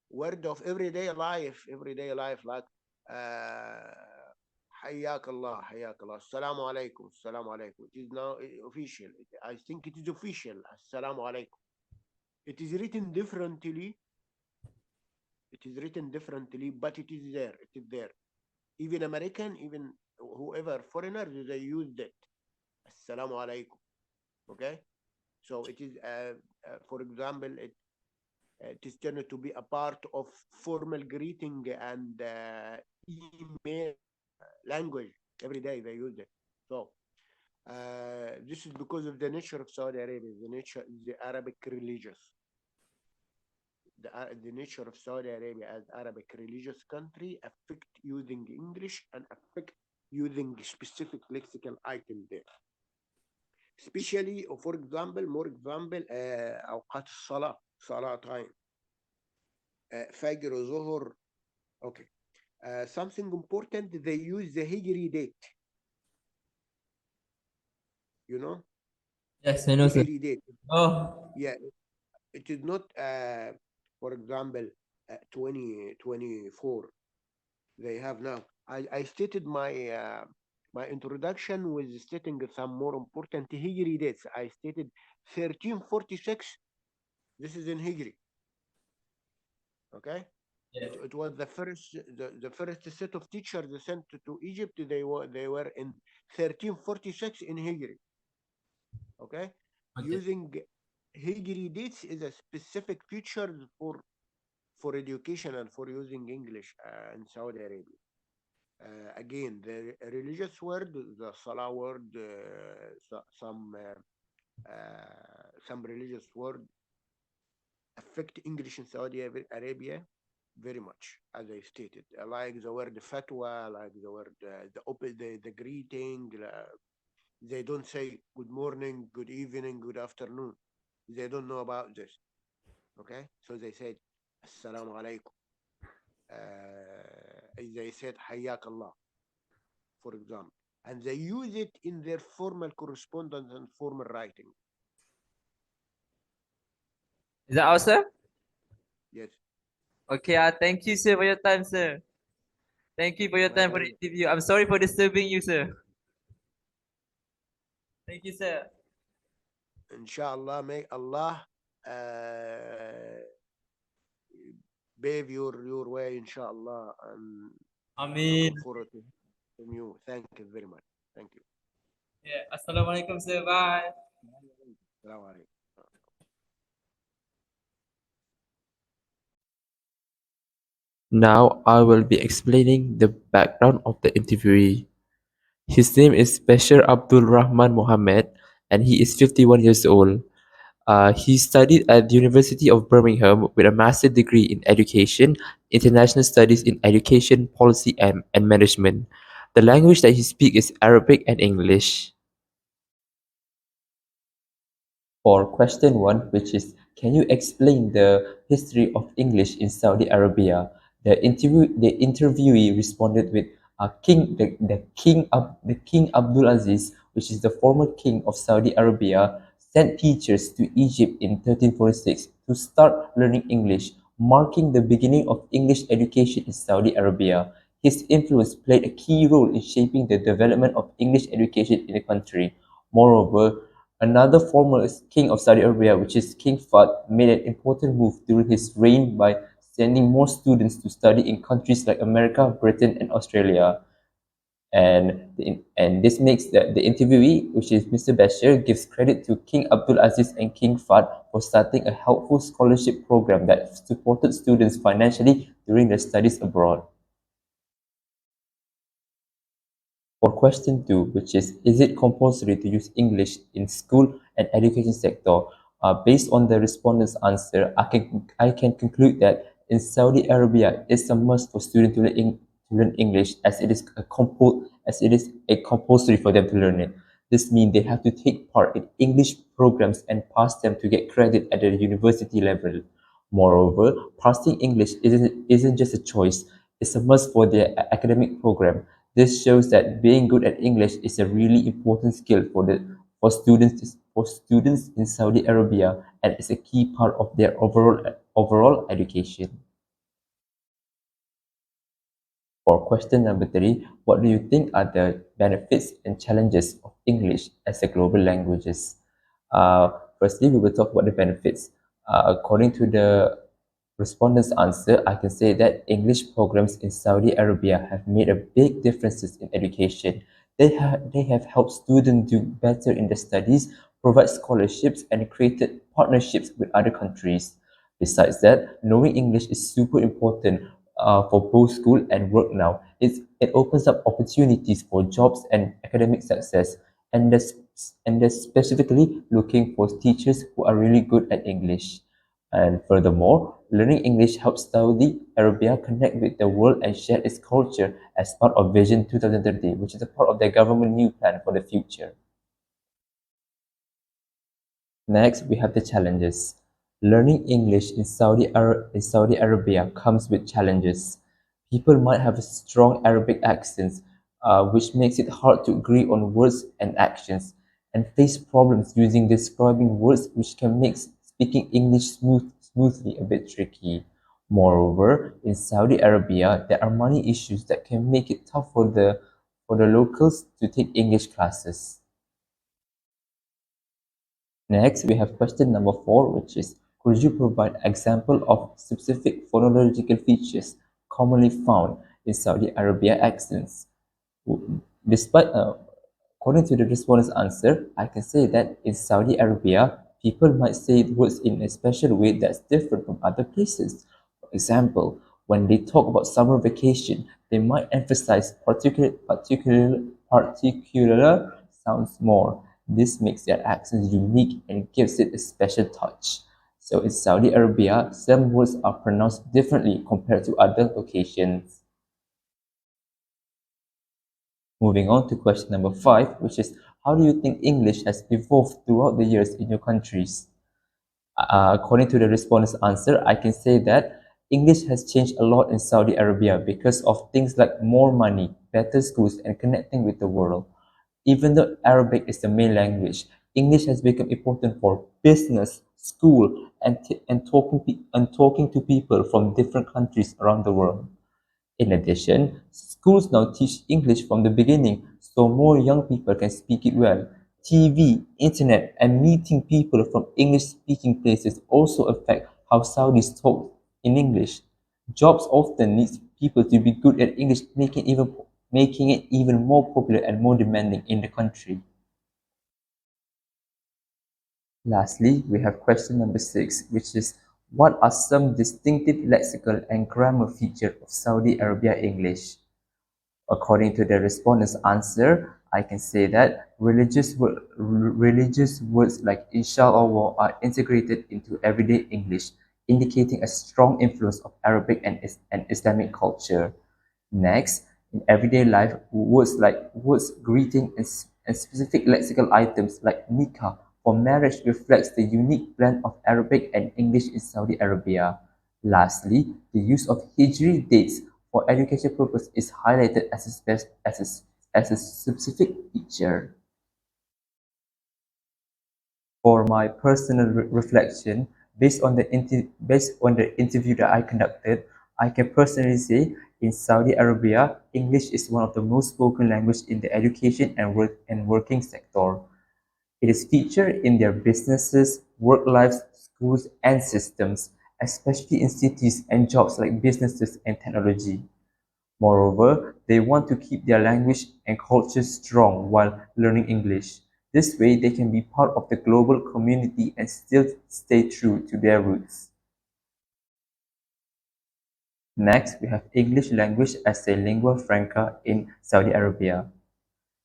word of everyday life like حياك الله حياك الله السلام عليكم السلام عليكم. It is now official. I think it is official. السلام عليكم. It is written differently It is written differently, but it is there. It is there. Even American, even whoever foreigners, they use it. Assalamu alaikum. Okay, so it is, for example, it is turned to be a part of formal greeting and email language. Every day they use it. So this is because of the nature of Saudi Arabia, the nature, the Arabic religious, the nature of Saudi Arabia as Arabic religious country affect using English and affect using specific lexical item there. Especially, for example, more example, أوقات الصلاة, صلاة time, فجر, ظهر. Okay. Something important, they use the Hijri date. You know? Yes, I know, sir. Hijri date. Oh, Yeah, it is not, for example, 2024 they have now. I stated my introduction with stating some more important Hijri dates. I stated 1346. This is in Hijri. Okay. It was the first set of teachers sent to Egypt. They were in 1346 in Hijri. Okay, using Hijri dates is a specific feature for education and for using English in Saudi Arabia. Again, the religious word, the Salah word, some religious word affect English in Saudi Arabia very much, as I stated. Like the word fatwa, like the word the greeting. They don't say good morning, good evening, good afternoon. They don't know about this. Okay, so they said assalamu alaikum. They said HAIQAL, for example, and they use it in their formal correspondence and formal writing. is that all, sir? Yes. Okay, thank you, sir, for your time, sir. Thank you for your My time for the pleasure. interview. I'm sorry for disturbing you, sir. Thank you, sir. Inshallah, may Allah uh, pave your way, inshallah, and looking Amin. forward to from you. Thank you very much. Thank you. Yeah. Assalamualaikum, sir. Bye. Assalamu alaikum. Now I will be explaining the background of the interviewee. His name is Bashir Abdul Rahman Mohammed and he is 51 years old. He studied at the University of Birmingham with a master's degree in education, international studies in education, policy and management. The language that he speaks is Arabic and English. For question 1, which is, can you explain the history of English in Saudi Arabia? The interviewee responded with the King Abdul Aziz, which is the former king of Saudi Arabia, sent teachers to Egypt in 1346 to start learning English, marking the beginning of English education in Saudi Arabia. His influence played a key role in shaping the development of English education in the country. Moreover, another former king of Saudi Arabia, which is King Fahd, made an important move during his reign by sending more students to study in countries like America, Britain, and Australia. And this makes the interviewee, which is Mr. Bashir, gives credit to King Abdul Aziz and King Fahd for starting a helpful scholarship program that supported students financially during their studies abroad. For question 2, which is it compulsory to use English in school and education sector? Based on the respondent's answer, I can conclude that in Saudi Arabia, it's a must for students to learn English as it is a compulsory for them to learn it. This means they have to take part in English programs and pass them to get credit at the university level. Moreover, passing English isn't just a choice, it's a must for their academic program. This shows that being good at English is a really important skill for students in Saudi Arabia and is a key part of their overall education. For question number 3, what do you think are the benefits and challenges of English as a global languages? Firstly, we will talk about the benefits. According to the respondents' answer, I can say that English programs in Saudi Arabia have made a big differences in education. They have helped students do better in their studies, provide scholarships, and created partnerships with other countries. Besides that, knowing English is super important for both school and work now. It opens up opportunities for jobs and academic success, and they're specifically looking for teachers who are really good at English. And furthermore, learning English helps Saudi Arabia connect with the world and share its culture as part of Vision 2030, which is a part of their government new plan for the future. Next, we have the challenges. Learning English in Saudi Arabia comes with challenges. People might have a strong Arabic accents, which makes it hard to agree on words and actions, and face problems using describing words, which can make speaking English smoothly a bit tricky. Moreover, in Saudi Arabia, there are money issues that can make it tough for the locals to take English classes. Next, we have question number 4, which is, could you provide example of specific phonological features commonly found in Saudi Arabia accents? Despite, according to the respondent's answer, I can say that in Saudi Arabia, people might say words in a special way that's different from other places. For example, when they talk about summer vacation, they might emphasize particular sounds more. This makes their accents unique and gives it a special touch. So in Saudi Arabia, some words are pronounced differently compared to other locations. Moving on to question number 5, which is, how do you think English has evolved throughout the years in your countries? According to the respondent's answer, I can say that English has changed a lot in Saudi Arabia because of things like more money, better schools, and connecting with the world. Even though Arabic is the main language, English has become important for business, school, and talking to people from different countries around the world. In addition, schools now teach English from the beginning, so more young people can speak it well. TV, internet, and meeting people from English-speaking places also affect how Saudis talk in English. Jobs often need people to be good at English, making it even more popular and more demanding in the country. Lastly, we have question number 6, which is, what are some distinctive lexical and grammar features of Saudi Arabia English? According to the respondent's answer, I can say that religious words like inshallah are integrated into everyday English, indicating a strong influence of Arabic and Islamic culture. Next, in everyday life, words greeting and specific lexical items like nikah for marriage reflects the unique blend of Arabic and English in Saudi Arabia. Lastly, the use of Hijri dates for education purpose is highlighted as a specific feature. For my personal reflection, based on the interview that I conducted, I can personally say in Saudi Arabia, English is one of the most spoken language in the education and working sector. It is featured in their businesses, work lives, schools, and systems, especially in cities and jobs like businesses and technology. Moreover, they want to keep their language and culture strong while learning English. This way, they can be part of the global community and still stay true to their roots. Next, we have English language as a lingua franca in Saudi Arabia.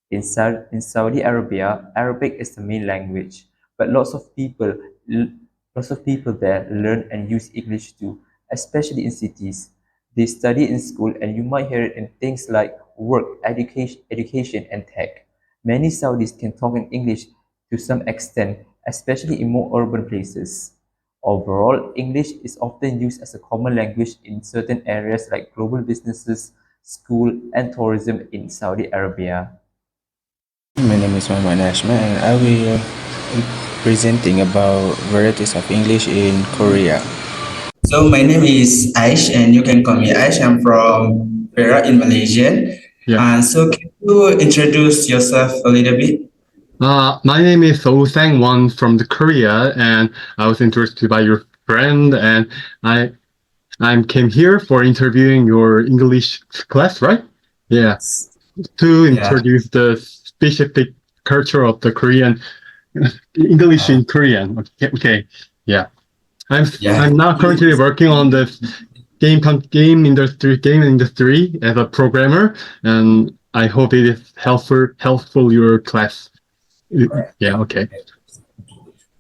In Saudi Arabia, Arabic is the main language, but lots of people there learn and use English too, especially in cities. They study in school, and you might hear it in things like work, education, and tech. Many Saudis can talk in English to some extent, especially in more urban places. Overall, English is often used as a common language in certain areas like global businesses, school, and tourism in Saudi Arabia. My name is AISHMAD, and I will presenting about varieties of English in Korea. So my name is Aish, and you can call me Aish. I'm from Perak in Malaysia. Yeah. So can you introduce yourself a little bit? My name is Sang Won from the Korea, and I was interested by your friend, and I came here for interviewing your English class, right? Yeah, to Yeah. introduce the specific culture of the Korean English in Korean. Okay, okay. Yeah. Yeah. I'm now currently working on the game industry as a programmer, and I hope it is helpful your class. Yeah, okay.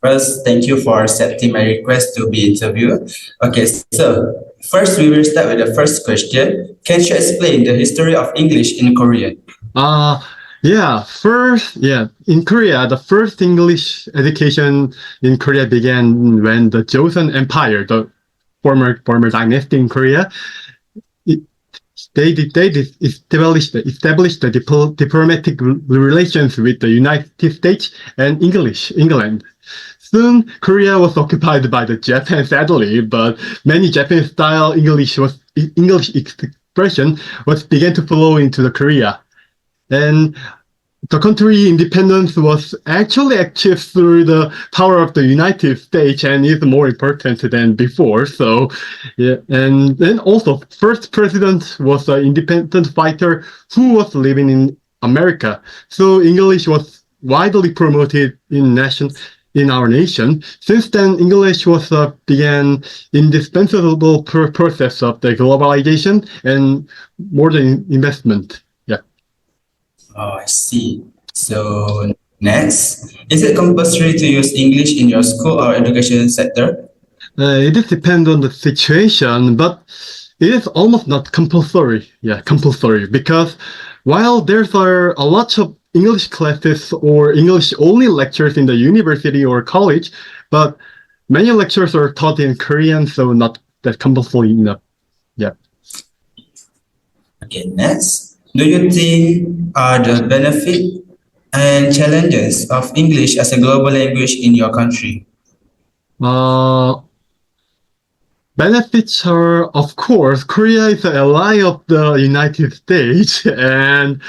First, thank you for accepting my request to be interviewed. Okay, so first we will start with the first question. Can you explain the history of English in Korean? In Korea, the first English education in Korea began when the Joseon Empire, the former dynasty in Korea, they established the diplomatic relations with the United States and England. Soon, Korea was occupied by the Japan, sadly, but many Japanese-style English expression began to flow into the Korea. And the country independence was actually achieved through the power of the United States and is more important than before. So, yeah, and then also first president was an independent fighter who was living in America. So English was widely promoted in our nation. Since then, English was began indispensable process of the globalization and modern investment. Yeah. Oh, I see. So next, is it compulsory to use English in your school or education sector? It depends on the situation, but it is almost not compulsory. Yeah, compulsory, because while there's a lot of English classes or English only lectures in the university or college, but many lectures are taught in Korean, so not that compulsory enough. Yeah. Okay, next, do you think the benefit and challenges of English as a global language in your country? Benefits are, of course, Korea is an ally of the United States, and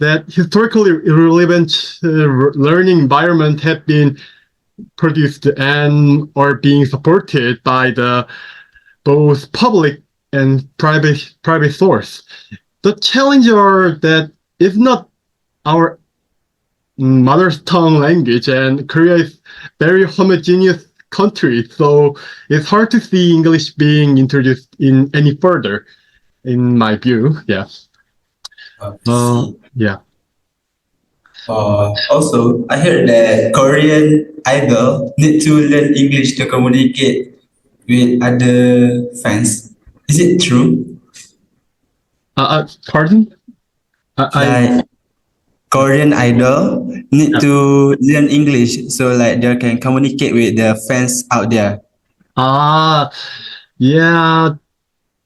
that historically relevant learning environment have been produced and are being supported by the both public and private source. The challenge are that it's not our mother tongue language, and Korea is very homogeneous country, so it's hard to see English being introduced in any further, in my view. Yeah. Yeah. Also, I heard that Korean idol need to learn English to communicate with other fans. Is it true? Pardon? Like Korean idol need to learn English so like they can communicate with the fans out there. Yeah.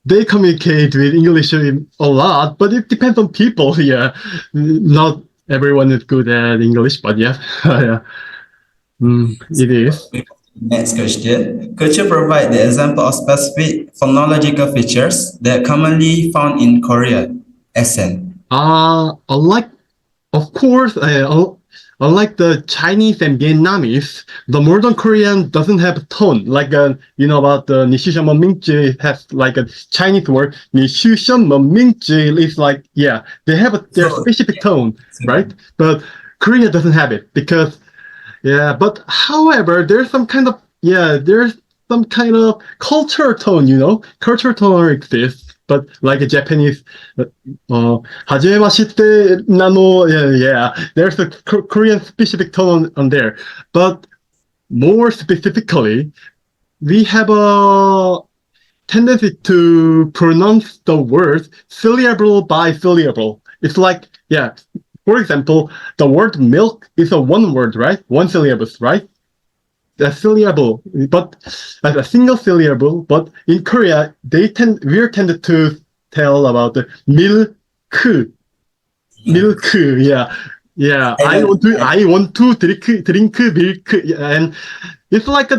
They communicate with English a lot, but it depends on people. Yeah, not everyone is good at English, but yeah, yeah. It is. Next question. Could you provide the example of specific phonological features that commonly found in Korean accent? Of course, unlike the Chinese and Vietnamese, the modern Korean doesn't have a tone. Like, about the Nishishamamingji has like a Chinese word. Nishishamamingji is like, yeah, they have their specific tone, right? But Korea doesn't have it because, yeah, but however, there's some kind of culture tone, culture tone exists. But like a Japanese, hajimemashite nano, yeah, there's a Korean specific tone on there. But more specifically, we have a tendency to pronounce the word syllable by syllable. It's like, yeah, for example, the word milk is a one word, right? One syllable, right? A syllable, but as a single syllable. But in Korea, we're tended to tell about the milk, yeah. I want to drink milk, and it's like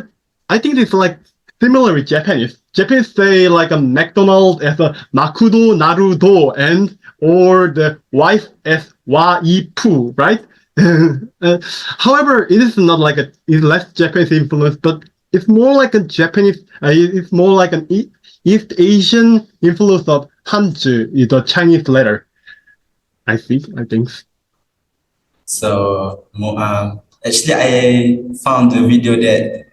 I think it's like similar with Japanese. Japanese say like a McDonald's as a makudo narudo, and or the wife as waifu, right? However, it is not like it's less Japanese influence, but it's more like a Japanese. It's more like an East Asian influence of Hanzi, the Chinese letter. I think. So actually, I found a video that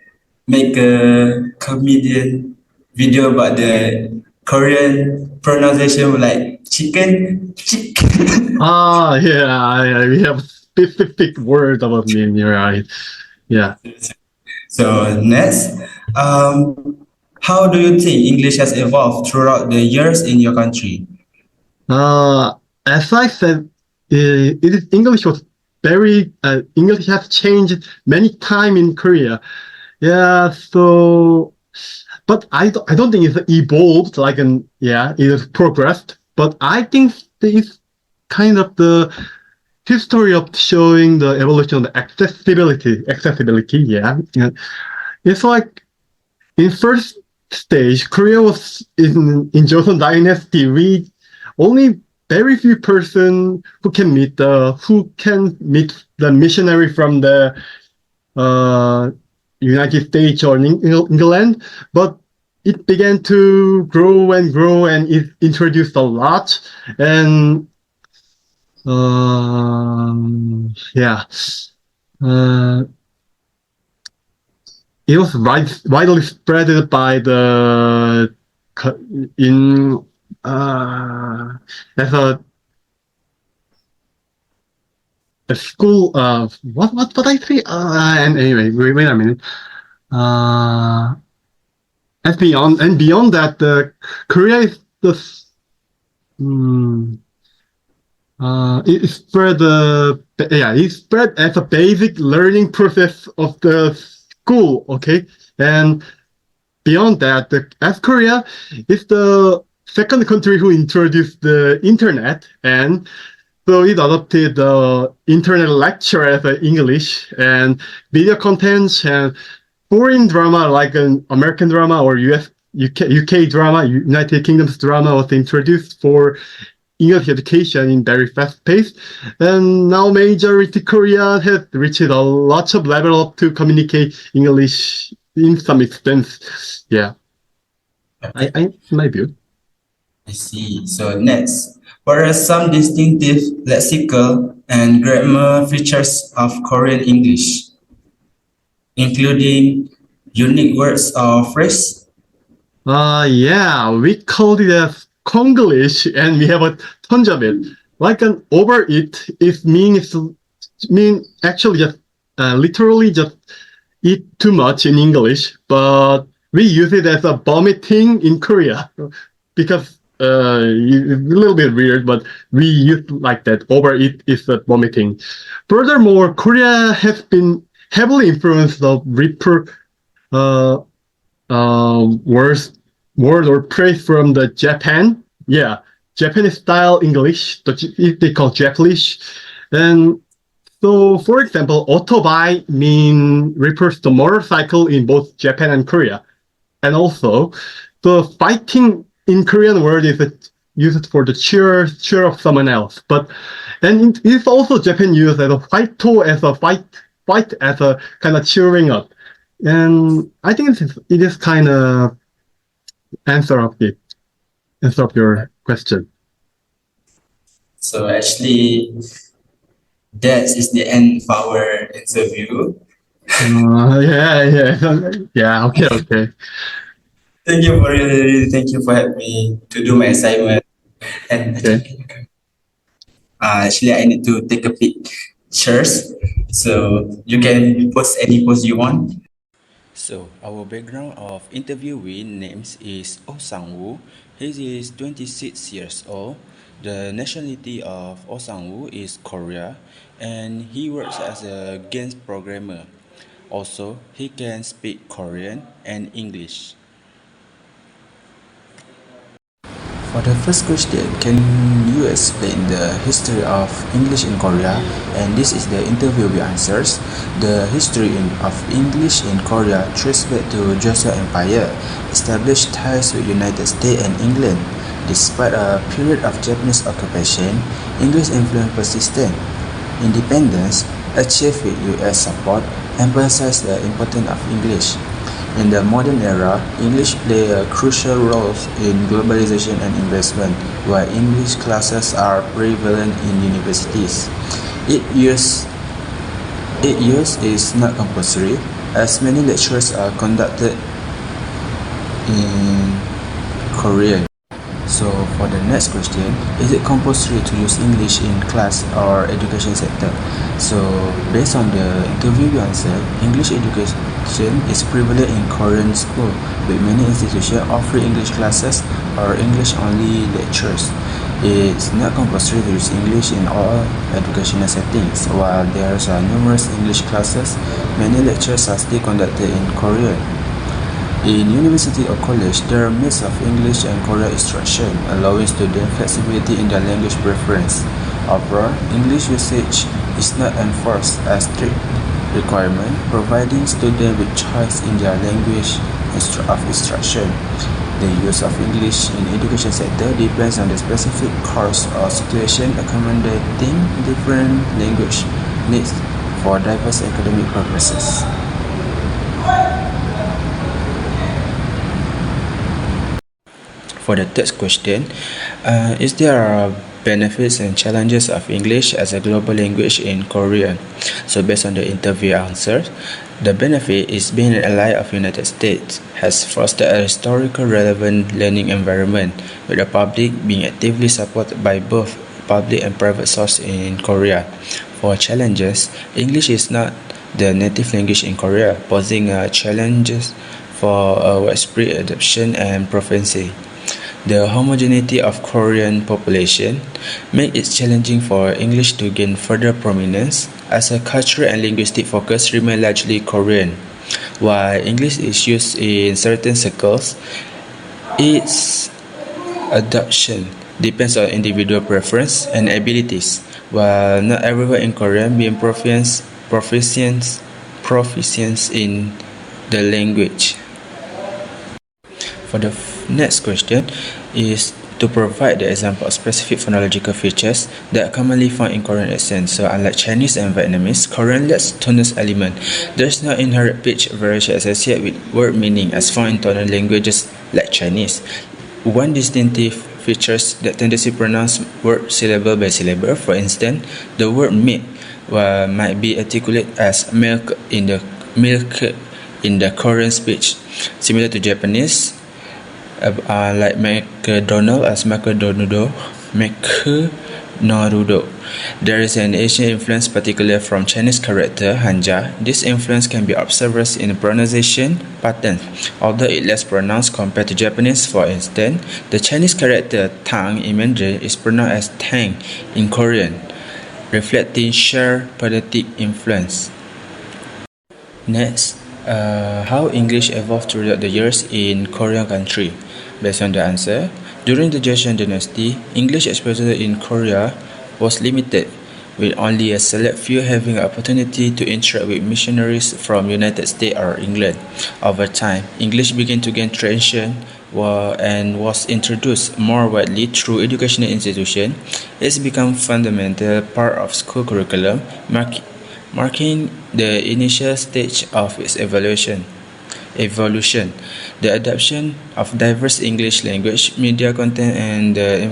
make a comedian video about the Korean pronunciation like chicken. Yeah, we have specific words about me. You're right. Yeah. So next, how do you think English has evolved throughout the years in your country? As I said, English was very English has changed many times in Korea. Yeah, so but I don't think it's evolved like it has progressed. But I think it's kind of the history of showing the evolution of the accessibility. Yeah. It's like in first stage, Korea was in Joseon Dynasty. We only very few person who can meet the missionary from the United States or England, but it began to grow and it introduced a lot, and it was widely spread by the as a school of what I say and anyway wait a minute and beyond that Korea is it spread as a basic learning process of the school, okay, and beyond that as Korea is the second country who introduced the internet, and so it adopted the internet lecture as English, and video contents and foreign drama like an American drama or UK drama, United Kingdom's drama was introduced for English education in very fast pace, and now majority Korea has reached a lot of level up to communicate English in some extent. Yeah, I my view. I see. So next, what are some distinctive lexical and grammar features of Korean English, including unique words or phrases? Yeah, we called it as Konglish, and we have a tons of it. Like an overeat, it means actually just literally just eat too much in English, but we use it as a vomiting in Korea because it's a little bit weird, but we use like that. Overeat is a vomiting. Furthermore, Korea has been heavily influenced of word or phrase from the Japan. Yeah, Japanese style English, they call Japanese. And so, for example, otobai refers to motorcycle in both Japan and Korea. And also, the fighting in Korean word is used for the cheer of someone else. And it's also Japan used as a fighto, as a fight as a kind of cheering up. And I think it is kind of answer of your question. So actually, that is the end of our interview. Yeah. Okay. Thank you for having me to do my assignment. And actually, I need to take a pictures, so you can post any post you want. So our background of interviewee names is Oh Sang-woo. He is 26 years old. The nationality of Oh Sang-woo is Korea, and he works as a games programmer. Also, he can speak Korean and English. For the first question, can you explain the history of English in Korea? And this is the interviewee answers. The history of English in Korea traces back to Joseon Empire, established ties with United States and England. Despite a period of Japanese occupation, English influence persisted. Independence, achieved with US support, emphasized the importance of English. In the modern era, English plays a crucial role in globalization and investment, while English classes are prevalent in universities. Its use is not compulsory, as many lectures are conducted in Korean. So for the next question, is it compulsory to use English in class or education sector? So based on the interview answer, English education is prevalent in Korean school, with many institutions offering English classes or English only lectures. It's not compulsory to use English in all educational settings. While there are numerous English classes, many lectures are still conducted in Korean. In university or college, there are mix of English and Korean instruction, allowing students flexibility in their language preference. Overall, English usage is not enforced as strict requirement, providing students with choice in their language of instruction. The use of English in education sector depends on the specific course or situation, accommodating different language needs for diverse academic purposes. For the third question, is there benefits and challenges of English as a global language in Korea? So based on the interview answer, the benefit is being an ally of United States has fostered a historical relevant learning environment, with the public being actively supported by both public and private sources in Korea. For challenges, English is not the native language in Korea, posing challenges for widespread adoption and proficiency. The homogeneity of Korean population makes it challenging for English to gain further prominence, as a cultural and linguistic focus remain largely Korean. While English is used in certain circles, its adoption depends on individual preference and abilities, while not everyone in Korea being proficient in the language. For the next question is to provide the example of specific phonological features that are commonly found in Korean accent. So unlike Chinese and Vietnamese, Korean lacks tonus element. There is no inherent pitch variation associated with word meaning as found in tonal languages like Chinese. One distinctive features that tendency to pronounce word syllable by syllable. For instance, the word milk might be articulated as milk in the Korean speech, similar to Japanese, like McDonald as McDonaldo. There is an Asian influence, particularly from Chinese character Hanja. This influence can be observed in pronunciation pattern, although it less pronounced compared to Japanese. For instance, the Chinese character Tang in Mandarin is pronounced as Tang in Korean, reflecting shared phonetic influence. Next, how English evolved throughout the years in Korean country. Based on the answer, during the Joseon dynasty, English exposure in Korea was limited, with only a select few having the opportunity to interact with missionaries from United States or England. Over time, English began to gain traction and was introduced more widely through educational institutions. It's become fundamental part of school curriculum, marking the initial stage of its evolution. The adoption of diverse English language media content and the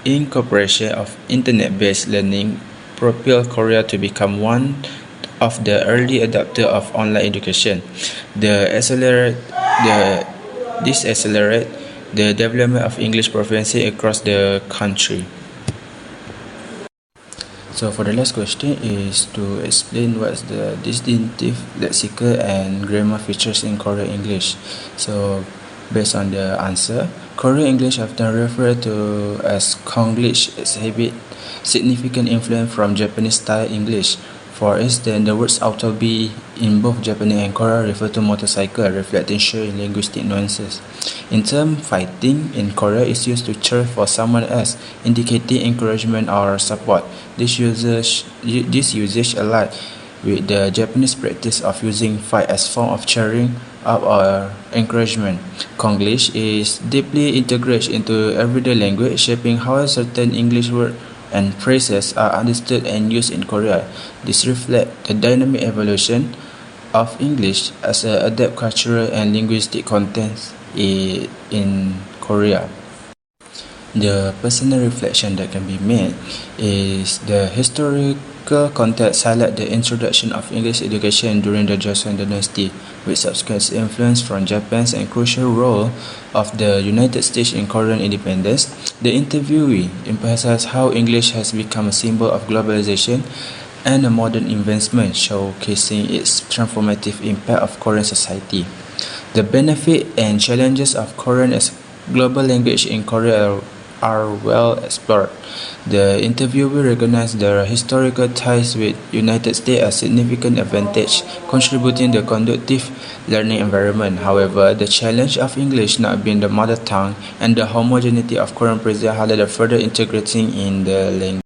incorporation of internet-based learning propelled Korea to become one of the early adopters of online education. This accelerated the development of English proficiency across the country. So for the last question is to explain what's the distinctive lexical and grammar features in Korean English. So based on the answer, Korean English often referred to as Konglish exhibit significant influence from Japanese style English. For instance, the words autobi in both Japanese and Korean refer to motorcycle, reflecting shared linguistic nuances. In term, fighting in Korea is used to cheer for someone else, indicating encouragement or support. This usage aligns with the Japanese practice of using fight as form of cheering up or encouragement. Konglish is deeply integrated into everyday language, shaping how certain English words and phrases are understood and used in Korea. This reflects the dynamic evolution of English as a adapt cultural and linguistic contents in Korea. The personal reflection that can be made is the historical context highlight the introduction of English education during the Joseon dynasty, with subsequent influence from Japan's and crucial role of the United States in Korean independence. The interviewee emphasized how English has become a symbol of globalization and a modern investment, showcasing its transformative impact of Korean society. The benefit and challenges of Korean as global language in Korea are well explored. The interviewee recognized the historical ties with United States as significant advantage, contributing to the conducive learning environment. However, the challenge of English not being the mother tongue and the homogeneity of Korean present highlight further integrating in the language.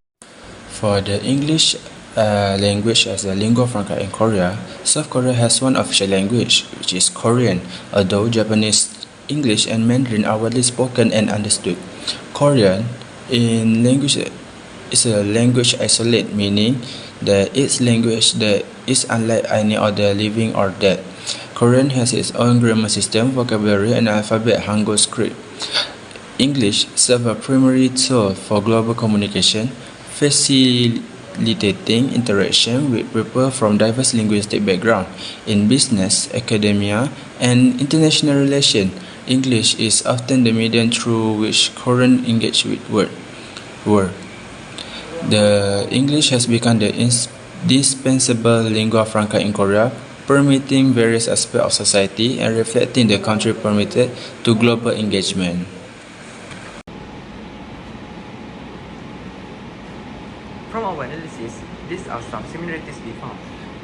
For the English language as a lingua franca in Korea, South Korea has one official language, which is Korean, although Japanese, English, and Mandarin are widely spoken and understood. Korean in language is a language isolate, meaning that its language that is unlike any other living or dead. Korean has its own grammar system, vocabulary, and alphabet Hangul script. English serves a primary tool for global communication, facilitating interaction with people from diverse linguistic backgrounds. In business, academia, and international relations, English is often the medium through which Koreans engage with world. The English has become the indispensable lingua franca in Korea, permeating various aspects of society and reflecting the country permitted to global engagement. From our analysis, these are some similarities we found.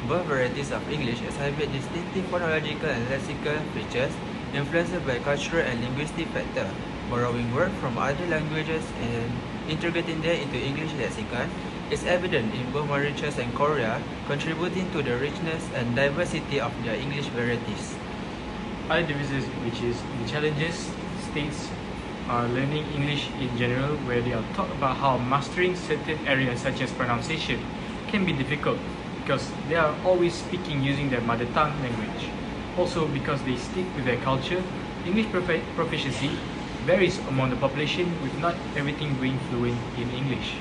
Both varieties of English exhibit distinctive phonological and lexical features influenced by cultural and linguistic factors. Borrowing words from other languages and integrating them into English lexicon is evident in both Mauritius and Korea, contributing to the richness and diversity of their English varieties. Other differences, which is the challenges, states are learning English in general, where they are taught about how mastering certain areas such as pronunciation can be difficult because they are always speaking using their mother tongue language. Also, because they stick to their culture, English proficiency varies among the population, with not everything being fluent in English.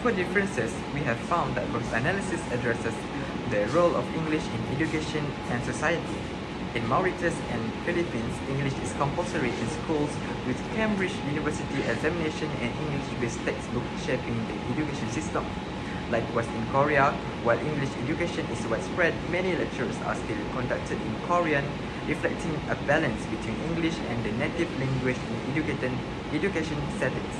For differences, we have found that both analysis addresses the role of English in education and society. In Mauritius and Philippines, English is compulsory in schools with Cambridge University examination and English-based textbook shaping the education system. Likewise in Korea, while English education is widespread, many lectures are still conducted in Korean, reflecting a balance between English and the native language in education settings.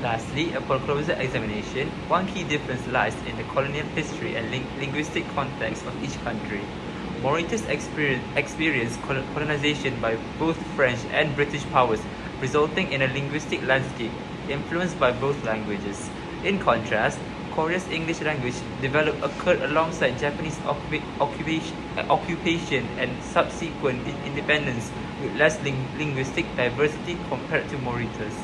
Lastly, upon closer examination, one key difference lies in the colonial history and linguistic context of each country. Mauritius experienced colonization by both French and British powers, resulting in a linguistic landscape influenced by both languages. In contrast, Korea's English language development occurred alongside Japanese occupation and subsequent independence, with less linguistic diversity compared to Mauritius.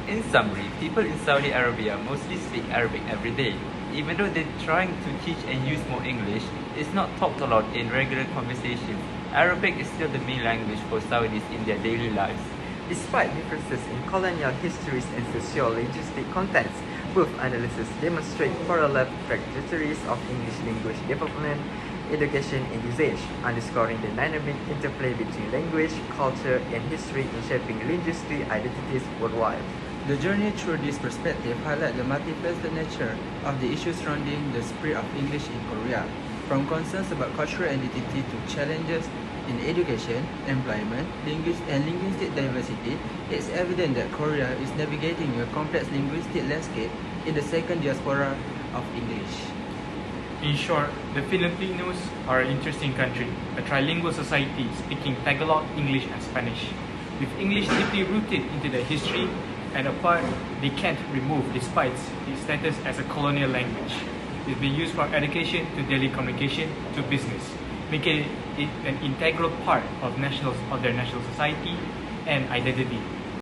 In summary, people in Saudi Arabia mostly speak Arabic every day. Even though they're trying to teach and use more English, it's not talked a lot in regular conversation. Arabic is still the main language for Saudis in their daily lives. Despite differences in colonial histories and socio-linguistic contexts, both analyses demonstrate parallel trajectories of English language development, education, and usage, underscoring the dynamic interplay between language, culture, and history in shaping linguistic identities worldwide. The journey through this perspective highlights the multifaceted nature of the issues surrounding the spread of English in Korea, from concerns about cultural identity to challenges in education, employment, and linguistic diversity. It's evident that Korea is navigating a complex linguistic landscape in the second diaspora of English. In short, the Filipinos are an interesting country, a trilingual society speaking Tagalog, English, and Spanish. With English deeply rooted into their history and a part they can't remove despite its status as a colonial language. It's been used from education to daily communication to business, making it an integral part of their national society and identity.